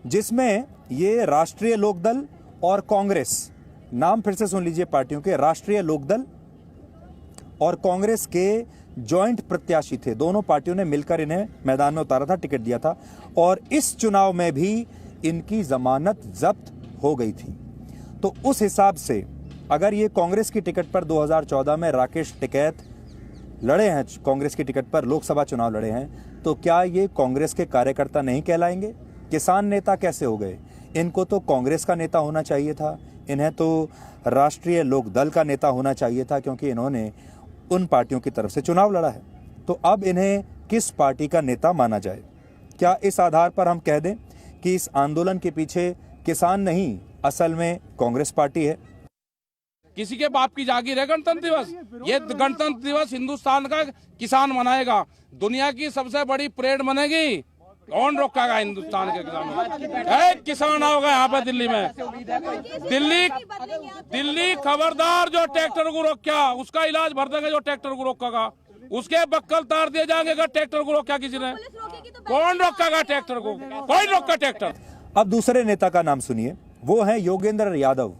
जिसमें ये राष्ट्रीय लोकदल और कांग्रेस, नाम फिर से सुन लीजिए पार्टियों के, राष्ट्रीय लोकदल और कांग्रेस के जॉइंट प्रत्याशी थे। दोनों पार्टियों ने मिलकर इन्हें मैदान में उतारा था, टिकट दिया था और इस चुनाव में भी इनकी जमानत जब्त हो गई थी। तो उस हिसाब से अगर ये कांग्रेस की टिकट पर 2014 में राकेश टिकैत लड़े हैं, कांग्रेस की टिकट पर लोकसभा चुनाव लड़े हैं, तो क्या ये कांग्रेस के कार्यकर्ता नहीं कहलाएंगे? किसान नेता कैसे हो गए? इनको तो कांग्रेस का नेता होना चाहिए था, इन्हें तो राष्ट्रीय लोक दल का नेता होना चाहिए था, क्योंकि इन्होंने उन पार्टियों की तरफ से चुनाव लड़ा है। तो अब इन्हें किस पार्टी का नेता माना जाए? क्या इस आधार पर हम कह दें कि इस आंदोलन के पीछे किसान नहीं, असल में कांग्रेस पार्टी है? किसी के बाप की जागीर है गणतंत्र दिवस। ये गणतंत्र दिवस हिंदुस्तान का किसान मनाएगा। दुनिया की सबसे बड़ी परेड बनेगी, कौन रोकेगा हिंदुस्तान के किसानों? एक किसान आओगे यहाँ पे दिल्ली में, दिल्ली खबरदार, जो ट्रैक्टर को रोका उसका इलाज भर देंगे, जो ट्रैक्टर को रोकेगा उसके बक्कल तार दिए जाएंगे। अगर ट्रैक्टर को रोका किसी ने, कौन रोकेगा ट्रैक्टर को? कोई रोका ट्रैक्टर। अब दूसरे नेता का नाम सुनिए, वो है योगेंद्र यादव।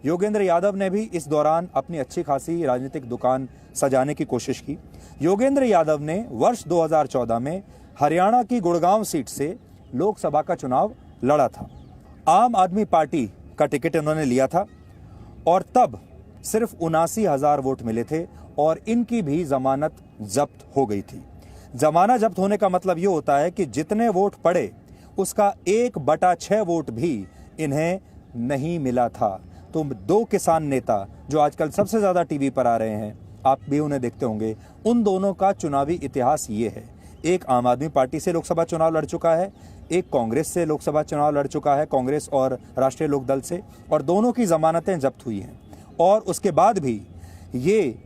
योगेंद्र यादव ने भी इस दौरान अपनी अच्छी खासी राजनीतिक दुकान सजाने की कोशिश की। योगेंद्र यादव ने वर्ष 2014 में हरियाणा की गुड़गांव सीट से लोकसभा का चुनाव लड़ा था। आम आदमी पार्टी का टिकट इन्होंने लिया था और तब सिर्फ 79,000 वोट मिले थे और इनकी भी जमानत जब्त हो गई थी। जमानत जब्त होने का मतलब ये होता है कि जितने वोट पड़े उसका 1/6 वोट भी इन्हें नहीं मिला था। तो दो किसान नेता जो आजकल सबसे ज्यादा टीवी पर आ रहे हैं, आप भी उन्हें देखते होंगे, उन दोनों का चुनावी इतिहास ये है। एक आम आदमी पार्टी से लोकसभा चुनाव लड़ चुका है, एक कांग्रेस से लोकसभा चुनाव लड़ चुका है, कांग्रेस और राष्ट्रीय लोकदल से, और दोनों की जमानतें जब्त हुई हैं। और उसके बाद भी ये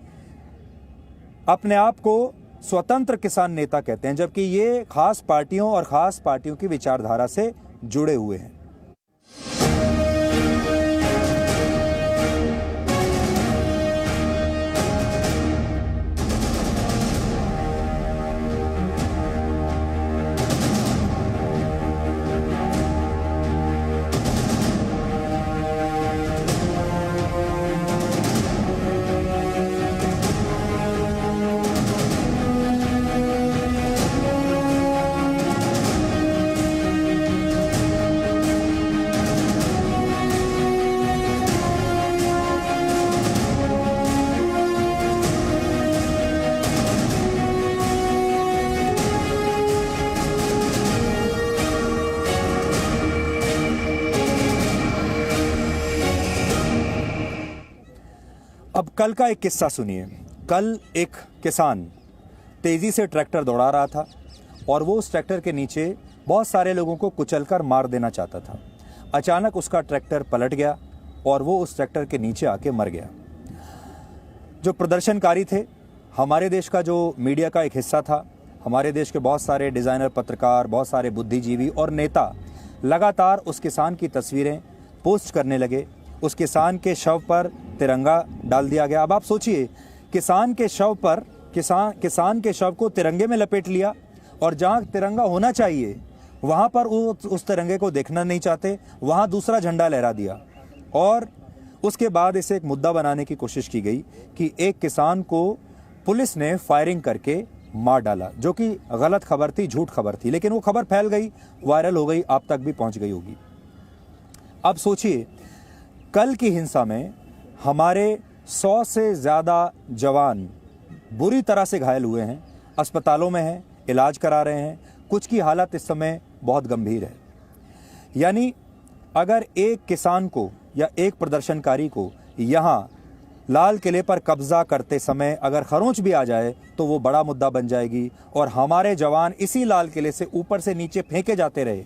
अपने आप को स्वतंत्र किसान नेता कहते हैं, जबकि ये खास पार्टियों और खास पार्टियों की विचारधारा से जुड़े हुए हैं। अब कल का एक किस्सा सुनिए। कल एक किसान तेजी से ट्रैक्टर दौड़ा रहा था और वो उस ट्रैक्टर के नीचे बहुत सारे लोगों को कुचलकर मार देना चाहता था। अचानक उसका ट्रैक्टर पलट गया और वो उस ट्रैक्टर के नीचे आके मर गया। जो प्रदर्शनकारी थे, हमारे देश का जो मीडिया का एक हिस्सा था, हमारे देश के बहुत सारे डिज़ाइनर, पत्रकार, बहुत सारे बुद्धिजीवी और नेता लगातार उस किसान की तस्वीरें पोस्ट करने लगे। उस किसान के शव पर तिरंगा डाल दिया गया। अब आप सोचिए, किसान के शव पर किसान के शव को तिरंगे में लपेट लिया और जहां तिरंगा होना चाहिए वहां पर उस तिरंगे को देखना नहीं चाहते, वहां दूसरा झंडा लहरा दिया। और उसके बाद इसे एक मुद्दा बनाने की कोशिश की गई कि एक किसान को पुलिस ने फायरिंग करके मार डाला, जो कि गलत खबर थी, झूठ खबर थी, लेकिन वो खबर फैल गई, वायरल हो गई, आप तक भी पहुंच गई होगी। अब सोचिए, कल की हिंसा में हमारे 100 से ज़्यादा जवान बुरी तरह से घायल हुए हैं, अस्पतालों में हैं, इलाज करा रहे हैं, कुछ की हालत इस समय बहुत गंभीर है। यानी अगर एक किसान को या एक प्रदर्शनकारी को यहाँ लाल किले पर कब्जा करते समय अगर खरोंच भी आ जाए तो वो बड़ा मुद्दा बन जाएगी। और हमारे जवान इसी लाल किले से ऊपर से नीचे फेंके जाते रहे,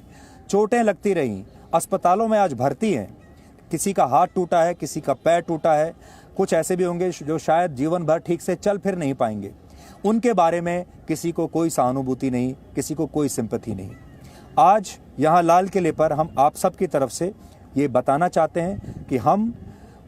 चोटें लगती रहीं, अस्पतालों में आज भर्ती हैं, किसी का हाथ टूटा है, किसी का पैर टूटा है, कुछ ऐसे भी होंगे जो शायद जीवन भर ठीक से चल फिर नहीं पाएंगे। उनके बारे में किसी को कोई सहानुभूति नहीं, किसी को कोई सिंपैथी नहीं। आज यहाँ लाल किले पर हम आप सब की तरफ से ये बताना चाहते हैं कि हम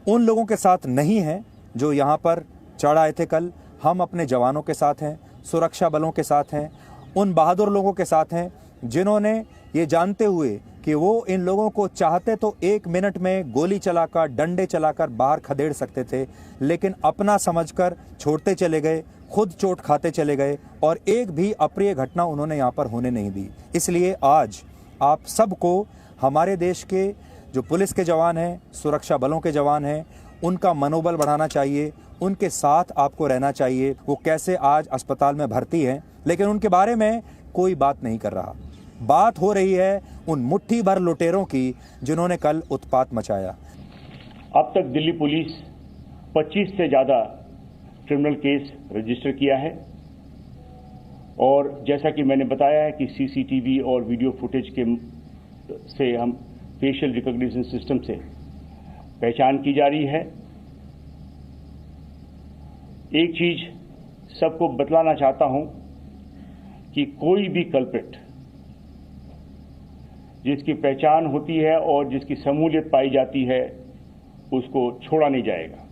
उन लोगों के साथ नहीं हैं जो यहाँ पर चढ़ आए थे कल। हम अपने जवानों के साथ हैं, सुरक्षा बलों के साथ हैं, उन बहादुर लोगों के साथ हैं जिन्होंने ये जानते हुए कि वो इन लोगों को चाहते तो 1 मिनट में गोली चलाकर, डंडे चलाकर बाहर खदेड़ सकते थे, लेकिन अपना समझकर छोड़ते चले गए, खुद चोट खाते चले गए और एक भी अप्रिय घटना उन्होंने यहाँ पर होने नहीं दी। इसलिए आज आप सबको हमारे देश के जो पुलिस के जवान हैं, सुरक्षा बलों के जवान हैं, उनका मनोबल बढ़ाना चाहिए, उनके साथ आपको रहना चाहिए। वो कैसे आज अस्पताल में भर्ती हैं, लेकिन उनके बारे में कोई बात नहीं कर रहा। बात हो रही है उन मुट्ठी भर लुटेरों की जिन्होंने कल उत्पात मचाया। अब तक दिल्ली पुलिस 25 से ज़्यादा क्रिमिनल केस रजिस्टर किया है और जैसा कि मैंने बताया है कि सीसीटीवी और वीडियो फुटेज से हम फेशियल रिकॉग्निशन सिस्टम से पहचान की जा रही है। एक चीज सबको बतलाना चाहता हूं कि कोई भी कल्प्रिट जिसकी पहचान होती है और जिसकी शमूलियत पाई जाती है उसको छोड़ा नहीं जाएगा।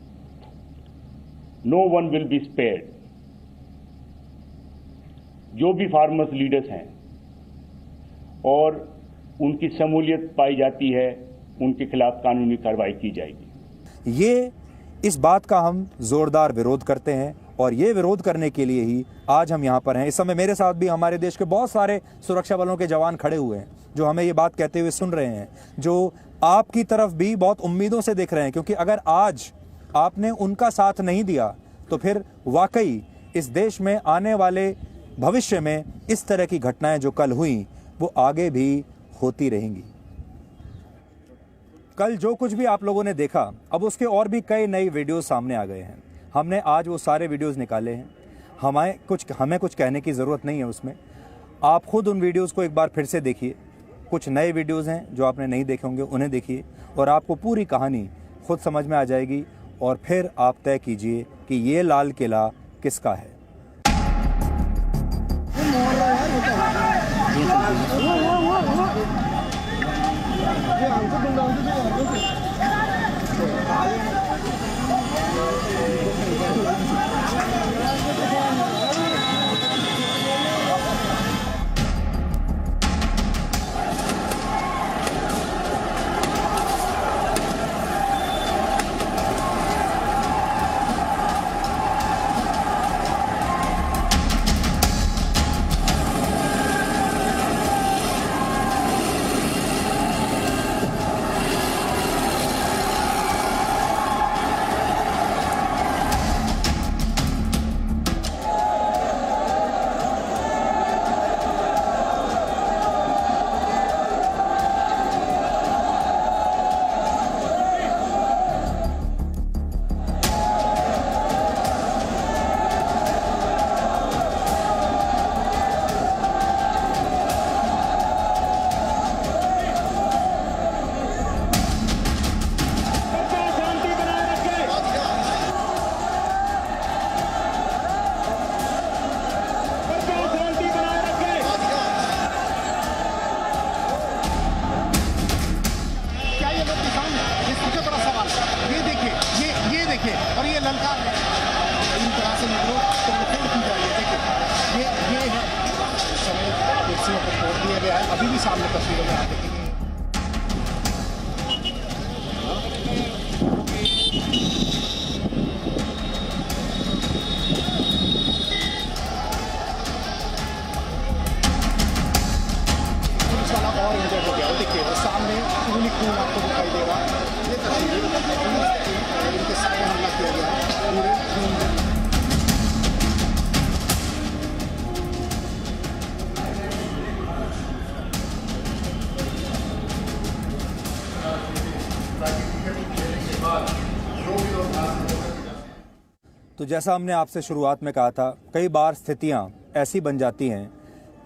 No one will be spared. जो भी फार्मर्स लीडर्स हैं और उनकी शमूलियत पाई जाती है उनके खिलाफ कानूनी कार्रवाई की जाएगी। ये इस बात का हम जोरदार विरोध करते हैं और ये विरोध करने के लिए ही आज हम यहाँ पर हैं। इस समय मेरे साथ भी हमारे देश के बहुत सारे सुरक्षा बलों के जवान खड़े हुए हैं जो हमें ये बात कहते हुए सुन रहे हैं, जो आपकी तरफ भी बहुत उम्मीदों से देख रहे हैं, क्योंकि अगर आज आपने उनका साथ नहीं दिया तो फिर वाकई इस देश में आने वाले भविष्य में इस तरह की घटनाएं जो कल हुई वो आगे भी होती रहेंगी। कल जो कुछ भी आप लोगों ने देखा, अब उसके और भी कई नई वीडियोस सामने आ गए हैं। हमने आज वो सारे वीडियोस निकाले हैं। हमें कुछ कहने की ज़रूरत नहीं है उसमें। आप खुद उन वीडियोस को एक बार फिर से देखिए। कुछ नए वीडियोस हैं जो आपने नहीं देखे होंगे, उन्हें देखिए और आपको पूरी कहानी खुद समझ में आ जाएगी और फिर आप तय कीजिए कि ये लाल किला किसका है। अभी भी सामने तस्वीरों में आ देखेंगे। पुलिस वाला और इंजर्ड हो गया, देखिए वो सामने खूनी खून आपको दिखाई दे रहा है। ये तस्वीर इनके सामने हमला किया गया पूरे खून। तो जैसा हमने आपसे शुरुआत में कहा था, कई बार स्थितियां ऐसी बन जाती हैं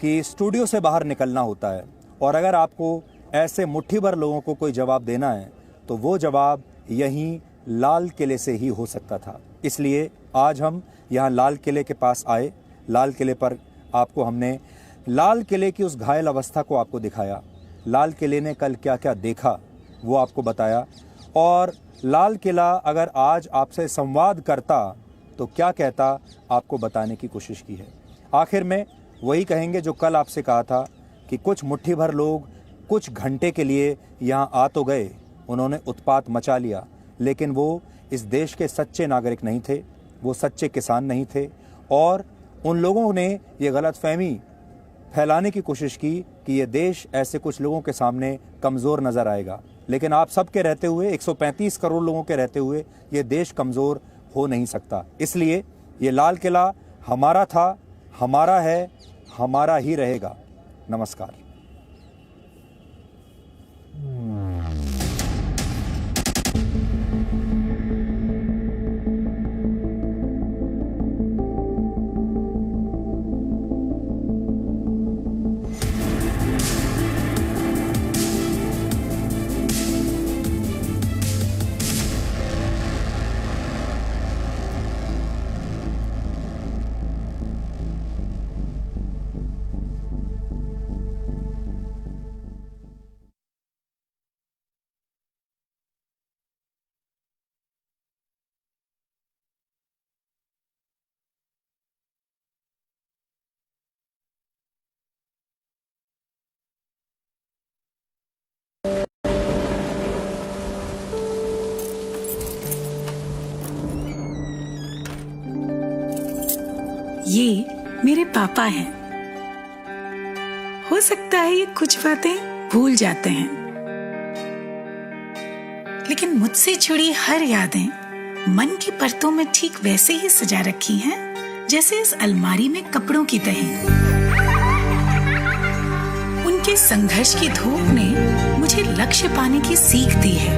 कि स्टूडियो से बाहर निकलना होता है, और अगर आपको ऐसे मुट्ठी भर लोगों को कोई जवाब देना है तो वो जवाब यहीं लाल किले से ही हो सकता था। इसलिए आज हम यहाँ लाल किले के पास आए। लाल किले पर आपको हमने लाल किले की उस घायल अवस्था को आपको दिखाया, लाल किले ने कल क्या क्या देखा वो आपको बताया, और लाल किला अगर आज आपसे संवाद करता तो क्या कहता आपको बताने की कोशिश की है। आखिर में वही कहेंगे जो कल आपसे कहा था कि कुछ मुट्ठी भर लोग कुछ घंटे के लिए यहाँ आ तो गए, उन्होंने उत्पात मचा लिया, लेकिन वो इस देश के सच्चे नागरिक नहीं थे, वो सच्चे किसान नहीं थे, और उन लोगों ने ये गलतफहमी फैलाने की कोशिश की कि ये देश ऐसे कुछ लोगों के सामने कमज़ोर नज़र आएगा। लेकिन आप सबके रहते हुए, 135 करोड़ लोगों के रहते हुए, ये देश कमज़ोर हो नहीं सकता। इसलिए ये लाल किला हमारा था, हमारा है, हमारा ही रहेगा। नमस्कार। ये मेरे पापा हैं। हो सकता है ये कुछ बातें भूल जाते हैं, लेकिन मुझसे जुड़ी हर यादें मन की परतों में ठीक वैसे ही सजा रखी हैं जैसे इस अलमारी में कपड़ों की तहें। उनके संघर्ष की धूप ने मुझे लक्ष्य पाने की सीख दी है,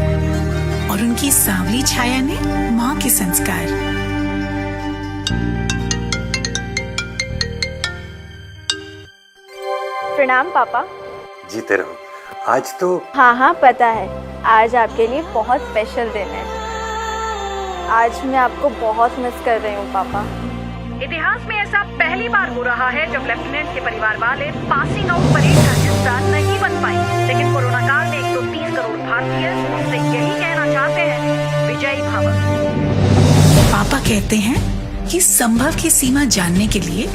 और उनकी सांवली छाया ने माँ के संस्कार। प्रणाम पापा। जीते रहो। आज तो हाँ पता है, आज आपके लिए बहुत स्पेशल दिन है। आज मैं आपको बहुत मिस कर रही हूँ पापा। इतिहास में ऐसा पहली बार हो रहा है जब लेफ्टिनेंट के परिवार वाले पासिंग आउट परेड का हिस्सा नहीं बन पाए, लेकिन कोरोना काल में 130 करोड़ भारतीय उनसे यही कहना चाहते हैं, विजयी भव। पापा कहते हैं कि संभव की सीमा जानने के लिए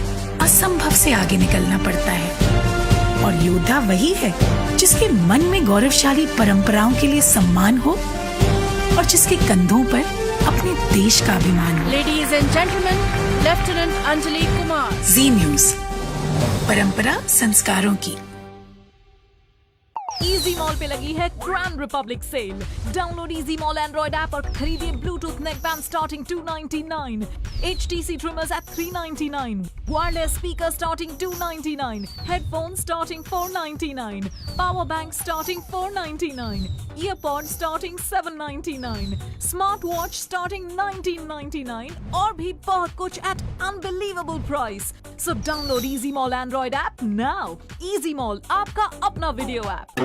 असंभव से आगे निकलना पड़ता है, और योद्धा वही है जिसके मन में गौरवशाली परंपराओं के लिए सम्मान हो और जिसके कंधों पर अपने देश का अभिमान हो। Ladies and gentleman, lieutenant Anjali Kumar. Zee news, परंपरा संस्कारों की। इजी मॉल पे लगी है grand republic sale. Download easy mall Android app और खरीदिए Bluetooth neckband starting 299, HTC trimmers at 399, wireless speaker starting 299, headphone starting 499, power bank starting 499, earpod starting 799, smart watch starting 1999, और भी बहुत कुछ at unbelievable price. So download easy mall Android app now. Easy mall, आपका अपना वीडियो ऐप।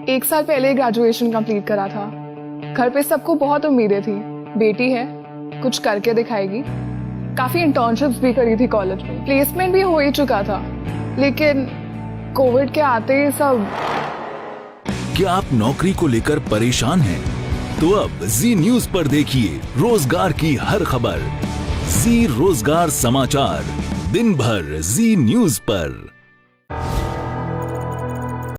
एक साल पहले ग्रेजुएशन कंप्लीट करा था। घर पे सबको बहुत उम्मीदें थी, बेटी है, कुछ करके दिखाएगी। काफी इंटर्नशिप्स भी करी थी कॉलेज में, प्लेसमेंट भी हो ही चुका था, लेकिन कोविड के आते ही सब। क्या आप नौकरी को लेकर परेशान हैं? तो अब जी न्यूज़ पर देखिए रोजगार की हर खबर। जी रोजगार समाचार, दिन भर जी न्यूज़ पर।